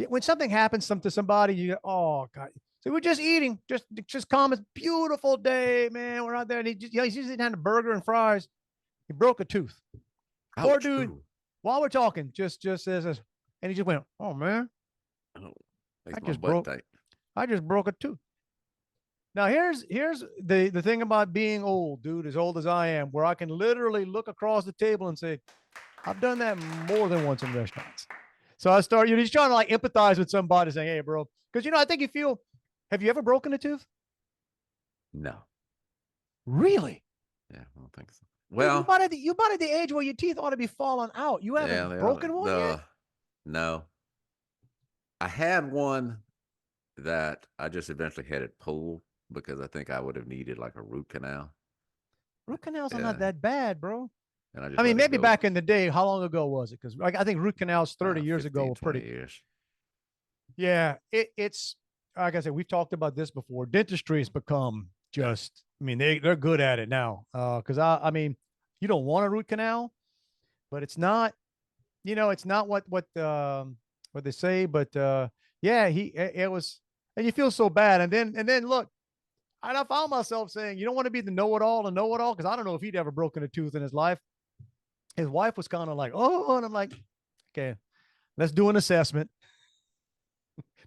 S3: when something happens to somebody, you go, oh God. So we're just eating, just calm. It's beautiful day, man. We're out there, and he's just had a burger and fries. He broke a tooth. Poor dude.
S4: Ooh.
S3: While we're talking, just says this, and he just went, "Oh man,
S4: Oh,
S3: I just broke a tooth." Now here's the thing about being old, dude, as old as I am, where I can literally look across the table and say, I've done that more than once in restaurants. So I start, he's trying to like empathize with somebody saying, hey, bro, because I think have you ever broken a tooth?
S4: No.
S3: Really?
S4: Yeah, I don't think so.
S3: Dude,
S4: Well,
S3: you about at the age where your teeth ought to be falling out. You haven't broken one yet?
S4: No. I had one that I just eventually had it pulled because I think I would have needed like a root canal.
S3: Root canals are not that bad, bro.
S4: And I just
S3: I mean,
S4: let it
S3: maybe
S4: go.
S3: back in the day, how long ago was it? Because I think root canals 30 years ago
S4: 15,
S3: were
S4: 20
S3: pretty.
S4: years.
S3: Yeah, it's like I said, we've talked about this before. Dentistry has become just, I mean, they're good at it now. Because I mean, you don't want a root canal, but it's not, it's not what they say. But yeah, it was, and you feel so bad. And then look, and I found myself saying, you don't want to be the know-it-all, because I don't know if he'd ever broken a tooth in his life. His wife was kind of like, oh, and I'm like, okay, let's do an assessment.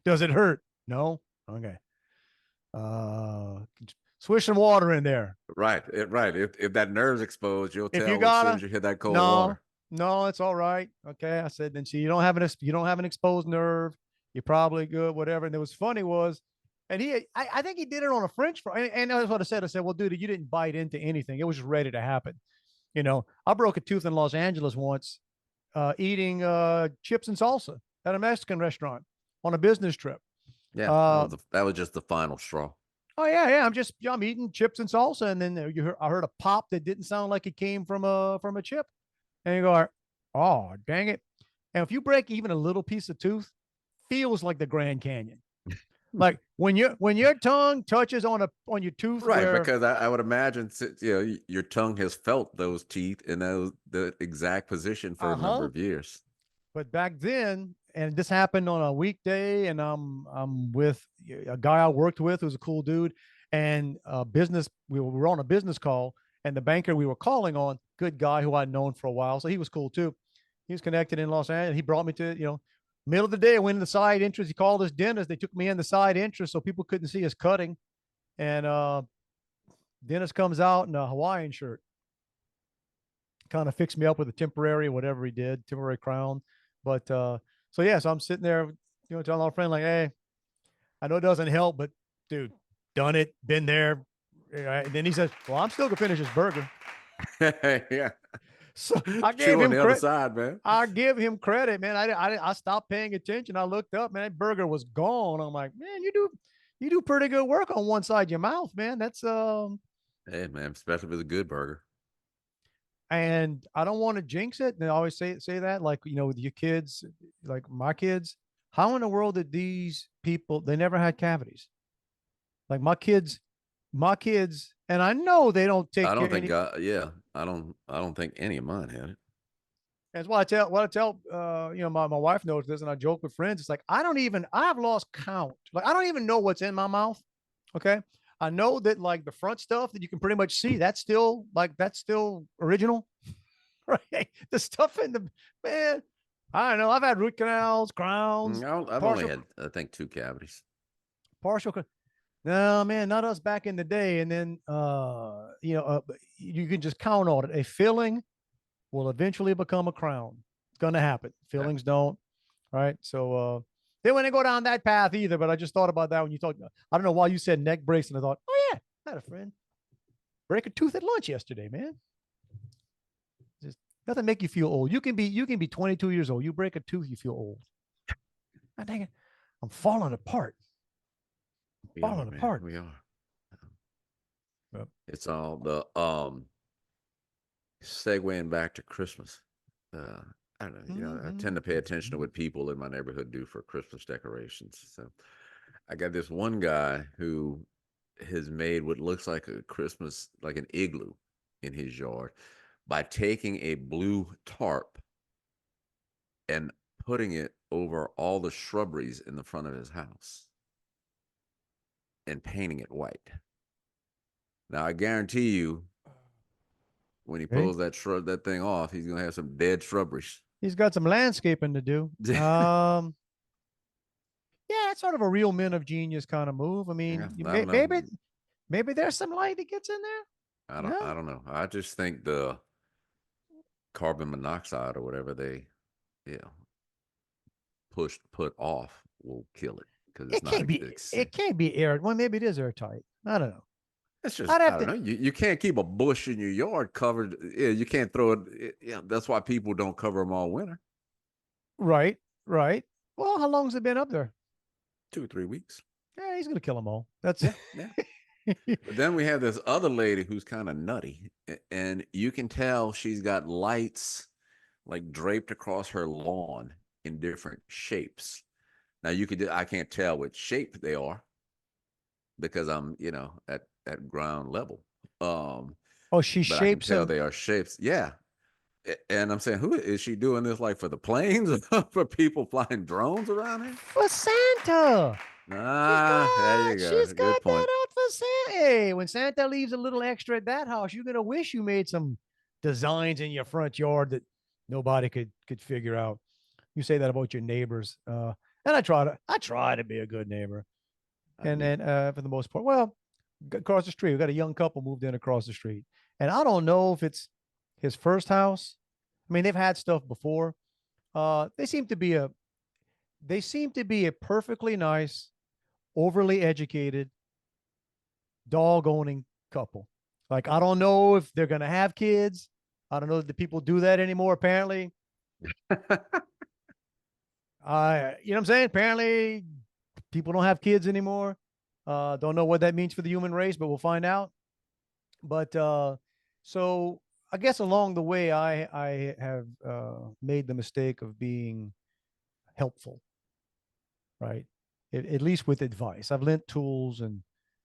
S3: Does it hurt? No. Okay. Swish some water in there.
S4: Right. Right. If that nerve's exposed, you'll
S3: If
S4: tell
S3: you
S4: as soon
S3: gotta,
S4: as you hit that cold
S3: no,
S4: water.
S3: it's all right. Okay. I said, then see, you don't have an exposed nerve. You're probably good, whatever. And it was funny and I think he did it on a French fry. And that's what I said. I said, well, dude, you didn't bite into anything. It was just ready to happen. I broke a tooth in Los Angeles once, eating chips and salsa at a Mexican restaurant on a business trip.
S4: Yeah. That was just the final straw.
S3: Oh yeah. I'm eating chips and salsa, and then I heard a pop that didn't sound like it came from a chip, and you go, oh dang it! And if you break even a little piece of tooth, feels like the Grand Canyon. Like when your tongue touches on your tooth,
S4: Right, because I would imagine your tongue has felt those teeth in the exact position for a number of years.
S3: But back then, and this happened on a weekday, and I'm with a guy I worked with who's a cool dude, and we were on a business call, and the banker we were calling on, good guy who I'd known for a while, so he was cool too. He was connected in Los Angeles. He brought me to middle of the day. I went in the side entrance. He called us dentist. They took me in the side entrance so people couldn't see us cutting, and dentist comes out in a Hawaiian shirt, kind of fixed me up with a temporary crown. But so yeah, so I'm sitting there, telling our friend like, hey, I know it doesn't help, but dude, done it, been there. And then he says, well, I'm still gonna finish this burger.
S4: Yeah.
S3: So I gave
S4: Chew on
S3: him
S4: the other side, man.
S3: I give him credit, man. I stopped paying attention. I looked up, man, that burger was gone. I'm like, man, you do pretty good work on one side of your mouth, man. That's
S4: Hey man, especially with a good burger.
S3: And I don't want to jinx it. And I always say that, like, with your kids, like my kids, how in the world did these people, they never had cavities? Like my kids, and I know they don't take
S4: I
S3: care
S4: don't think
S3: any.
S4: yeah, I don't think any of mine had it.
S3: That's why I tell my wife knows this, and I joke with friends. It's like I've lost count. Like I don't even know what's in my mouth. Okay. I know that like the front stuff that you can pretty much see, that's still original. Right. The stuff in the man. I don't know. I've had root canals, crowns,
S4: I've only
S3: partial
S4: had, I think, 2 cavities.
S3: partial. No, man, not us back in the day. And then you can just count on it. A filling will eventually become a crown. It's gonna happen.
S4: Yeah.
S3: Fillings don't. Right. So they wouldn't go down that path either. But I just thought about that when you talked. I don't know why you said neck brace, and I thought, oh yeah, I had a friend break a tooth at lunch yesterday, man. Just nothing make you feel old. You can be 22 years old. You break a tooth, you feel old. I dang it, I'm falling apart.
S4: We
S3: Falling
S4: are, man.
S3: apart.
S4: We are.
S3: Yep.
S4: It's all the segueing back to Christmas. I don't know. You know, I tend to pay attention to what people in my neighborhood do for Christmas decorations. So I got this one guy who has made what looks like a Christmas, like an igloo in his yard by taking a blue tarp and putting it over all the shrubberies in the front of his house and painting it white. Now, I guarantee you, when he
S3: Okay.
S4: pulls that thing off, he's gonna have some dead shrubberies.
S3: He's got some landscaping to do. Yeah, it's sort of a real men of genius kind of move. I mean,
S4: Yeah, I don't know.
S3: maybe there's some light that gets in there.
S4: I don't know. I just think the carbon monoxide or whatever they, you know, put off will kill it because it's
S3: It
S4: not.
S3: can't be. It can't be air. Well, maybe it is airtight. I don't know.
S4: It's just
S3: I'd
S4: I
S3: have
S4: don't
S3: to.
S4: know. You can't keep a bush in your yard covered. Yeah, you can't throw it. Yeah, that's why people don't cover them all winter.
S3: Right. Right. Well, how long's it been up there?
S4: 2 or 3 weeks.
S3: Yeah, he's gonna kill them all. That's
S4: Yeah, yeah. But then we have this other lady who's kind of nutty, and you can tell she's got lights like draped across her lawn in different shapes. Now I can't tell which shape they are because I'm, at ground level.
S3: oh, she
S4: But I can
S3: shapes
S4: tell
S3: them
S4: they are shapes. Yeah. And I'm saying, who is she doing this like for the planes or for people flying drones around here?
S3: for Santa.
S4: There you go.
S3: She's
S4: Good
S3: got that
S4: point.
S3: out for Santa. Hey, when Santa leaves a little extra at that house, you're gonna wish you made some designs in your front yard that nobody could figure out. You say that about your neighbors, and I try to be a good neighbor, and for the most part, well, across the street, we got a young couple moved in across the street, and I don't know if it's his first house. I mean, they've had stuff before. They seem to be a perfectly nice, overly educated, dog owning couple. Like, I don't know if they're going to have kids. I don't know if the people do that anymore. Apparently, you know what I'm saying? Apparently, people don't have kids anymore. Don't know what that means for the human race, but we'll find out. But so I guess along the way, I have made the mistake of being helpful, right? At least with advice. I've lent tools, and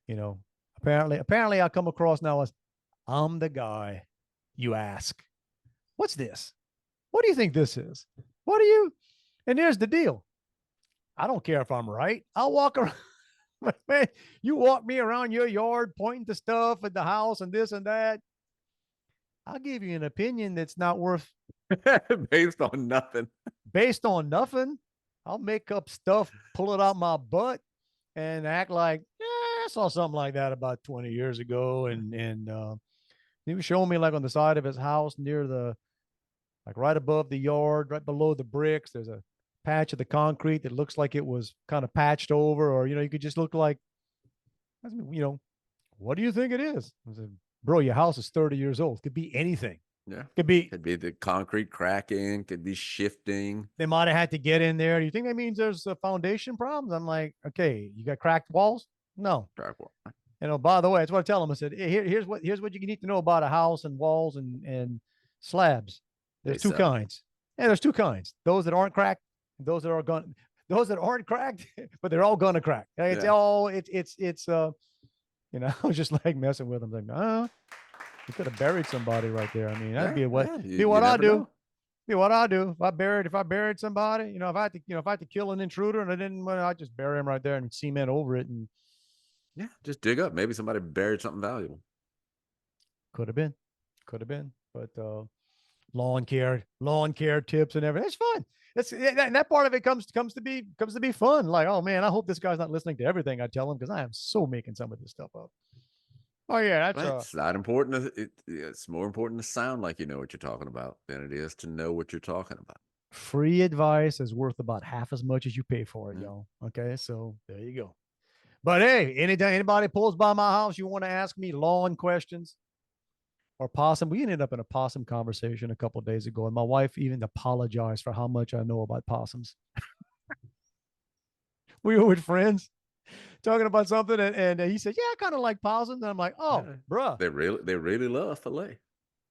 S3: you know, apparently, I come across now as I'm the guy you ask, "What's this? What do you think this is? What do you?" And here's the deal: I don't care if I'm right. I'll walk around. Man, you walk me around your yard pointing to stuff at the house and this and that. I'll give you an opinion that's not worth
S4: Based on nothing.
S3: based on nothing. I'll make up stuff, pull it out my butt, and act like, yeah, I saw something like that about 20 years ago. And he was showing me like on the side of his house near like right above the yard, right below the bricks, there's a patch of the concrete that looks like it was kind of patched over, or, you could just look like, what do you think it is? I said, bro, your house is 30 years old. It could be anything.
S4: Yeah.
S3: Could be,
S4: the concrete cracking, could be shifting.
S3: they might have had to get in there. Do you think that means there's a foundation problems? I'm like, okay, you got cracked walls? No. By the way, that's what I tell them. I said, here's what you need to know about a house and walls and slabs. There's two kinds. Yeah, there's two kinds. Those that aren't cracked, those that aren't cracked, but they're all gonna crack. It's all it's You know, I was just like messing with him, like, you could have buried somebody right there. I mean, that'd
S4: Yeah,
S3: be what
S4: yeah,
S3: be
S4: you
S3: what I
S4: never
S3: do.
S4: know.
S3: Be what I do. If I buried somebody, if I had to, if I had to kill an intruder and I didn't, well, I just bury him right there and cement over it, and
S4: Yeah, just dig up. Maybe somebody buried something valuable.
S3: could have been, but lawn care tips and everything. It's fun. And that part of it comes to be fun. Like, oh man, I hope this guy's not listening to everything I tell him because I am so making some of this stuff up. Oh yeah, that's
S4: It's not important. It's more important to sound like you know what you're talking about than it is to know what you're talking about.
S3: free advice is worth about half as much as you pay for it,
S4: Yeah.
S3: y'all. Okay, so there you go. But hey, anytime anybody pulls by my house, you want to ask me lawn questions or possum. We ended up in a possum conversation a couple of days ago, and my wife even apologized for how much I know about possums. We were with friends talking about something, and he said, "Yeah, I kind of like possums." And I'm like, "Oh,
S4: Yeah.
S3: bruh,
S4: They really love filet.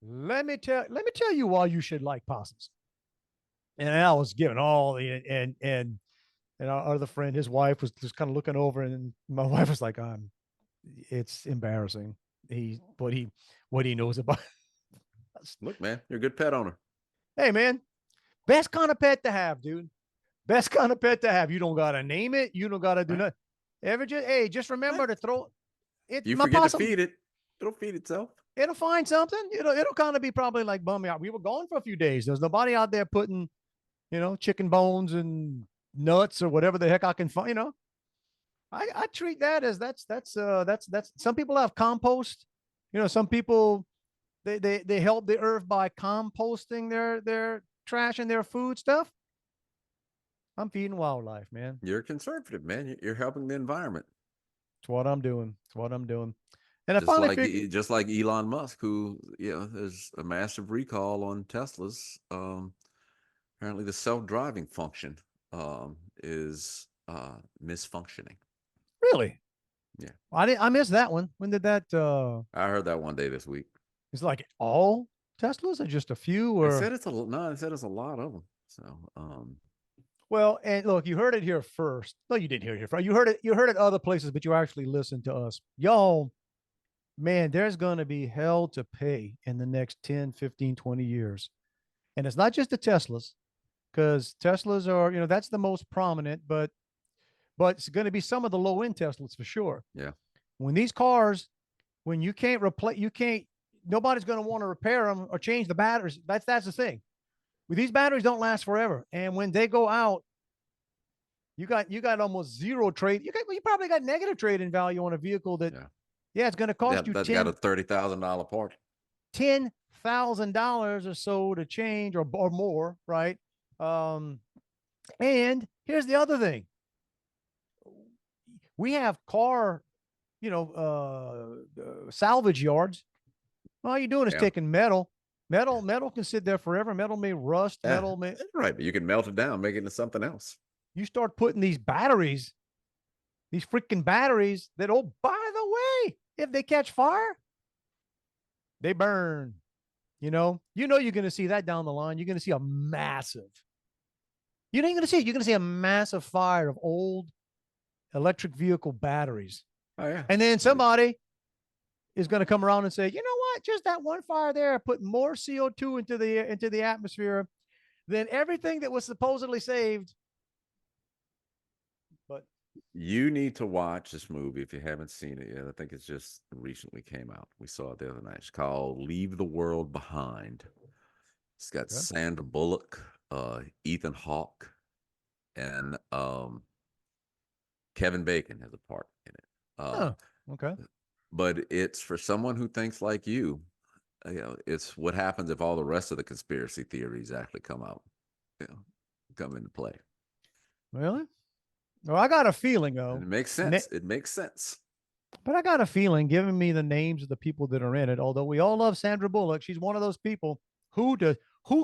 S3: let me tell you why you should like possums." And I was giving all the and our other friend, his wife was just kind of looking over, and my wife was like, it's embarrassing. What he knows about.
S4: Look, man, you're a good pet owner.
S3: Hey, man, best kind of pet to have, dude. Best kind of pet to have. You don't gotta name it. You don't gotta do
S4: Right.
S3: nothing. Just remember
S4: Right.
S3: to throw it.
S4: You
S3: My
S4: forget to
S3: possum,
S4: feed it, it'll feed itself.
S3: it'll find something. It'll kind of be probably like bumming out. We were gone for a few days. There's nobody out there putting, chicken bones and nuts or whatever the heck I can find. I treat that as that's some people have compost. Some people they help the earth by composting their trash and their food stuff. I'm feeding wildlife, man.
S4: You're a conservative, man. You're helping the environment.
S3: It's what I'm doing. It's what I'm doing. And I
S4: Just
S3: finally
S4: like
S3: figured,
S4: just like Elon Musk, who there's a massive recall on Teslas. Apparently, the self-driving function is misfunctioning.
S3: really,
S4: Yeah,
S3: I missed that one. When did that?
S4: I heard that one day this week.
S3: It's like all Teslas or just a few
S4: They
S3: or
S4: said it's a no. They said it's a lot of them. So,
S3: well, and look, you heard it here first. No, you didn't hear it here first. You heard it other places, but you actually listened to us. Y'all, man, there's going to be hell to pay in the next 10, 15, 20 years. And it's not just the Teslas, because Teslas are, that's the most prominent, but it's going to be some of the low end Teslas for sure.
S4: yeah,
S3: When these cars, when you can't replace, nobody's going to want to repair them or change the batteries. That's the thing. With these batteries don't last forever. And when they go out, you got almost zero trade. You probably got negative trade-in value on a vehicle that,
S4: yeah.
S3: it's going to cost you
S4: That's got a $30,000 part.
S3: $10,000 or so to change or more, right? And here's the other thing: we have car, salvage yards. All you're doing is taking metal. Metal can sit there forever. Metal may rust.
S4: Yeah,
S3: Metal may.
S4: right, but you can melt it down, make it into something else.
S3: You start putting these batteries, these freaking batteries that, oh, by the way, if they catch fire, they burn. You're going to see that down the line. You're going to see a massive. You're going to see it. You're going to see a massive fire of old electric vehicle batteries.
S4: Oh yeah,
S3: And then somebody is going to come around and say, you know what? Just that one fire there put more CO2 into the atmosphere than everything that was supposedly saved. But
S4: you need to watch this movie if you haven't seen it yet. I think it's just recently came out. We saw it the other night. It's called Leave the World Behind. It's got Sandra Bullock, Ethan Hawke, and Kevin Bacon has a part in it.
S3: okay.
S4: But it's for someone who thinks like you. It's what happens if all the rest of the conspiracy theories actually come out, come into play.
S3: Really? Well, I got a feeling though.
S4: And it makes sense. It makes sense.
S3: But I got a feeling, giving me the names of the people that are in it, although we all love Sandra Bullock, she's one of those people who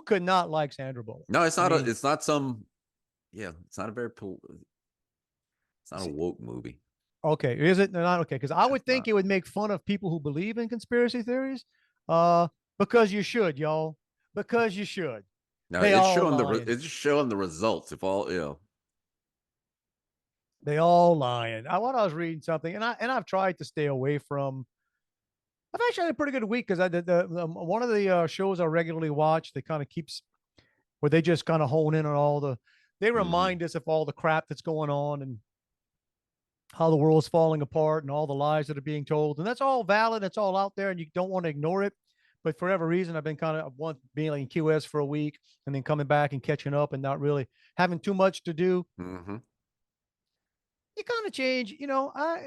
S3: could not like Sandra Bullock.
S4: No, it's not. It's not some. Yeah, it's not a very. It's not a woke movie.
S3: Okay, is it not okay? Because I would think it would make fun of people who believe in conspiracy theories. Because you should, y'all. Because you should.
S4: No, it's just showing the results. If all
S3: They all lying. I was reading something, and I've tried to stay away from. I've actually had a pretty good week because I did one of the shows I regularly watch. They kind of keeps where they just kind of hone in on all the. They remind us of all the crap that's going on and how the world's falling apart and all the lies that are being told, and that's all valid. It's all out there, and you don't want to ignore it. But for whatever reason, I've been kind of being like in QS for a week and then coming back and catching up and not really having too much to do.
S4: Mm-hmm.
S3: You kind of change,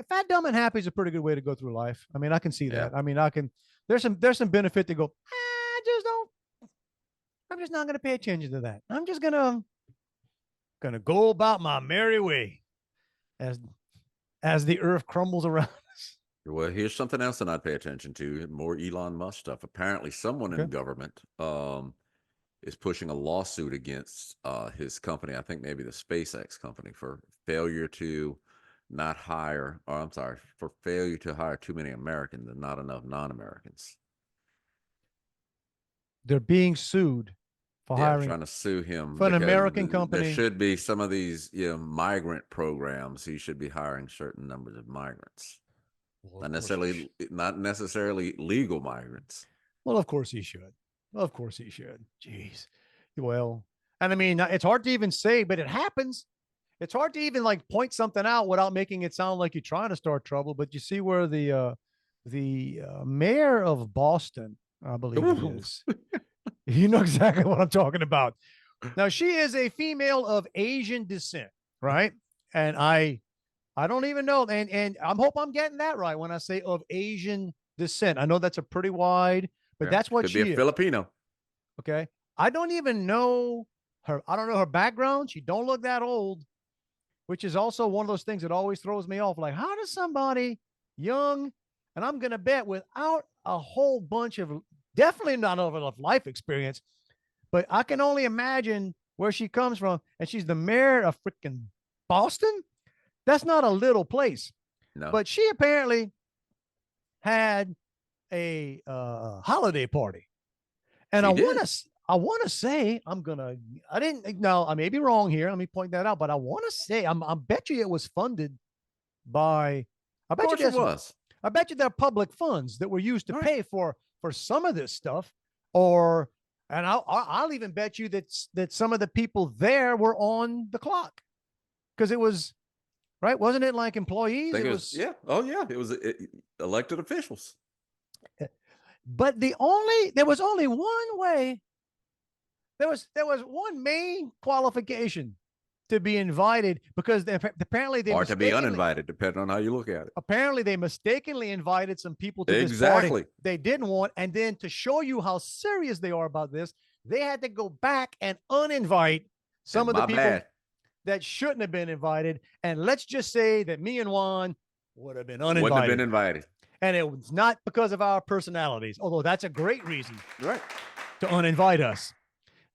S3: fat, dumb, and happy is a pretty good way to go through life. I mean, I can see that. I mean, there's some benefit to go, I just don't, I'm just not going to pay attention to that. I'm just going to go about my merry way as the earth crumbles around us.
S4: Well, here's something else that I'd pay attention to. More Elon Musk stuff. Apparently someone in government, is pushing a lawsuit against his company. I think maybe the SpaceX company for failure to for failure to hire too many Americans and not enough non-Americans.
S3: They're being sued for hiring.
S4: Trying to sue him
S3: for an American company.
S4: There should be some of these, migrant programs. He should be hiring certain numbers of migrants,
S3: Well,
S4: not necessarily legal migrants.
S3: Well, of course he should. Of course he should. Jeez. Well, and I mean, it's hard to even say, but it happens. It's hard to even like point something out without making it sound like you're trying to start trouble. But you see where the mayor of Boston, I believe it is. You know exactly what I'm talking about. Now, she is a female of Asian descent, right? And I don't even know. And I hope I'm getting that right when I say of Asian descent. I know that's a pretty wide, but that's what she
S4: is. Filipino.
S3: Okay. I don't even know her. I don't know her background. She don't look that old, which is also one of those things that always throws me off. Like, how does somebody young, and I'm going to bet without a whole bunch of, definitely not enough life experience, but I can only imagine where she comes from. And she's the mayor of freaking Boston. That's not a little place.
S4: No.
S3: But she apparently had a holiday party. And I want to say, I may be wrong here. Let me point that out, but I want to say, I bet you it was funded by, I bet you it was. I bet you there are public funds that were used to pay for some of this stuff, and I'll even bet you that some of the people there were on the clock because it was, right? Wasn't it like employees? It was.
S4: It was elected officials.
S3: But there was only one way. There was one main qualification to be invited because apparently they
S4: or to be uninvited, depending on how you look at it.
S3: Apparently, they mistakenly invited some people to this party they didn't want, and then to show you how serious they are about this, they had to go back and uninvite some of the people that shouldn't have been invited. And let's just say that me and Juan would have been uninvited.
S4: Wouldn't have been invited.
S3: And it was not because of our personalities, although that's a great reason to uninvite us.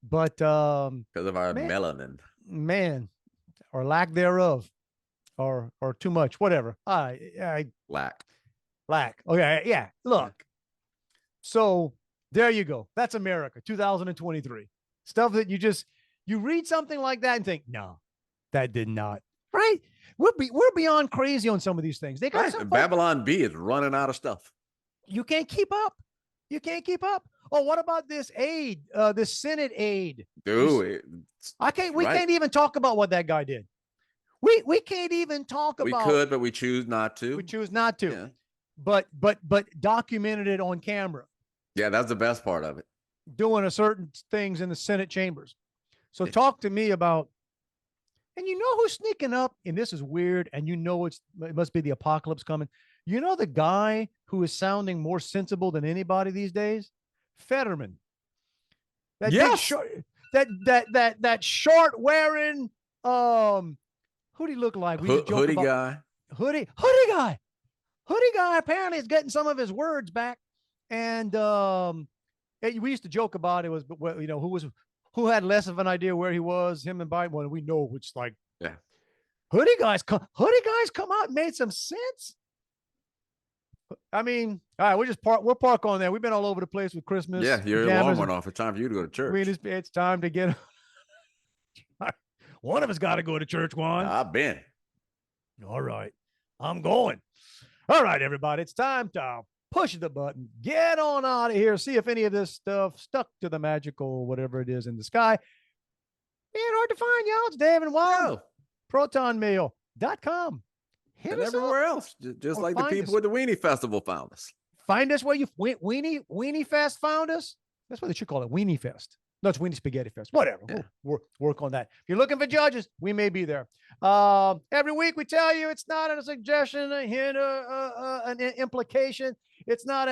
S3: But because
S4: of our melanin,
S3: or lack thereof, or too much, whatever. I
S4: lack.
S3: Okay, yeah. Look, so there you go. That's America, 2023. Stuff that you read something like that and think, no, that did not. Right? We're beyond crazy on some of these things. They got some
S4: Babylon B is running out of stuff.
S3: You can't keep up. You can't keep up. Oh, what about this aid? This Senate aid.
S4: Dude,
S3: we can't even talk about what that guy did. We can't even talk about.
S4: We could, but we choose not to.
S3: We choose not to. Yeah. But documented it on camera.
S4: Yeah, that's the best part of it.
S3: Doing a certain things in the Senate chambers. So talk to me about. And you know who's sneaking up? And this is weird. And you know it must be the apocalypse coming. You know the guy who is sounding more sensible than anybody these days? Fetterman. That that short wearing who'd he look like?
S4: Hoodie guy.
S3: Hoodie guy apparently is getting some of his words back. And we used to joke about it was, who had less of an idea where he was, him and Biden. Well, we know which, like, hoodie guys come out and made some sense. I mean, all right, we'll park on there. We've been all over the place with Christmas.
S4: Yeah, your alarm went off. It's time for you to go to church.
S3: I mean, it's time to get. One of us got to go to church, Juan.
S4: I've been.
S3: All right. I'm going. All right, everybody. It's time to push the button. Get on out of here. See if any of this stuff stuck to the magical whatever it is in the sky. Ain't hard to find, y'all. It's Dave and Juan.
S4: No.
S3: ProtonMail.com. Hit
S4: And
S3: us up.
S4: everywhere else, just
S3: Or
S4: like the
S3: find
S4: people
S3: us.
S4: with the Weenie Festival found us.
S3: Find us where you Weenie Fest found us. That's what they should call it. Weenie Fest. No, it's Weenie Spaghetti Fest. Whatever.
S4: Yeah.
S3: We'll work on that. If you're looking for judges, we may be there. Every week we tell you it's not a suggestion, a hint, an implication. It's not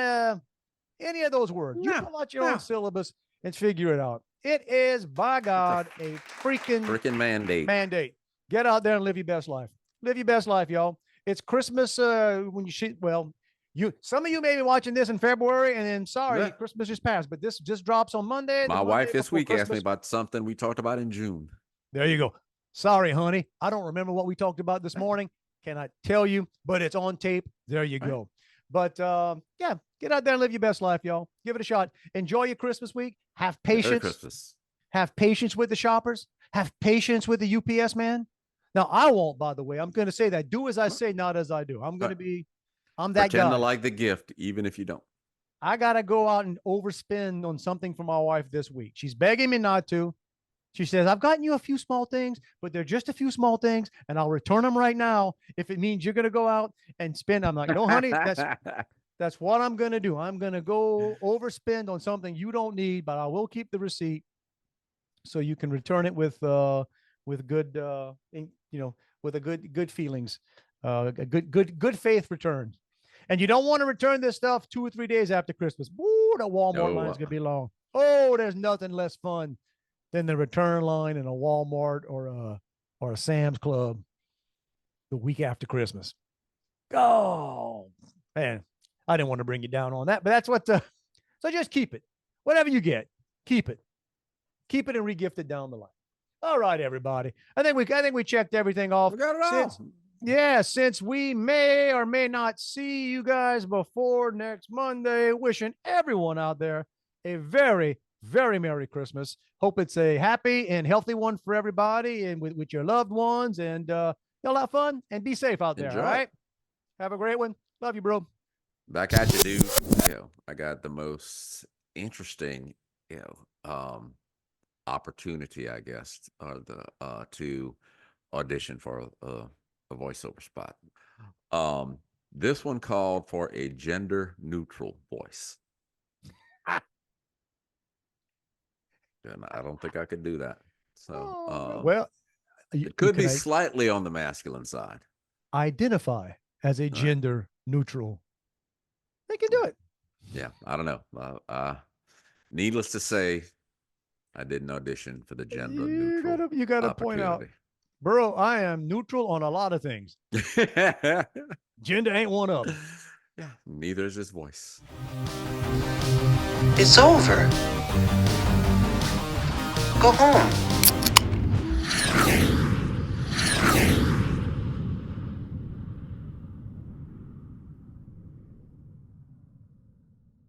S3: any of those words. You pull out your own syllabus and figure it out. It is, by God, a freaking
S4: mandate.
S3: Get out there and live your best life. Live your best life, y'all. It's Christmas when you shoot. Well, some of you may be watching this in February, and then sorry, Christmas just passed, but this just drops on Monday.
S4: My wife this week asked me
S3: Christmas.
S4: about something we talked about in June.
S3: There you go. Sorry, honey. I don't remember what we talked about this morning. Cannot tell you, but it's on tape. There you go. But yeah, get out there and live your best life, y'all. Give it a shot. Enjoy your Christmas week. Have patience.
S4: Merry Christmas.
S3: Have patience with the shoppers. Have patience with the UPS man. Now, I won't, by the way. I'm going to say that. Do as I say, not as I do. I'm that
S4: Pretend
S3: guy.
S4: to like the gift, even if you don't.
S3: I got to go out and overspend on something for my wife this week. She's begging me not to. She says, I've gotten you a few small things, but they're just a few small things, and I'll return them right now if it means you're going to go out and spend. I'm like, no, honey, that's what I'm going to do. I'm going to go overspend on something you don't need, but I will keep the receipt so you can return it with good, with a good feelings, a good faith return. And you don't want to return this stuff 2 or 3 days after Christmas. Ooh, the Walmart line is going to be long. Oh, there's nothing less fun than the return line in a Walmart or a Sam's Club the week after Christmas. Oh, man, I didn't want to bring you down on that, but that's what, so just keep it. Whatever you get, keep it and regift it down the line. All right, everybody. I think we checked everything off.
S4: We got it all.
S3: Since we may or may not see you guys before next Monday, wishing everyone out there a very, very Merry Christmas. Hope it's a happy and healthy one for everybody and with your loved ones. And y'all have fun and be safe out there.
S4: Enjoy.
S3: All right. Have a great one. Love you, bro.
S4: Back at you, dude. I got the most interesting, opportunity, I guess, to audition for a voiceover spot. This one called for a gender neutral voice. And I don't think I could do that. So,
S3: well,
S4: it could be slightly on the masculine side.
S3: Identify as a gender neutral. They can do it.
S4: Yeah, I don't know. Needless to say, I didn't audition for the gender neutral.
S3: You got to point out, bro, I am neutral on a lot of things. Gender ain't one of them.
S4: Yeah, neither is his voice.
S5: It's over. Go home.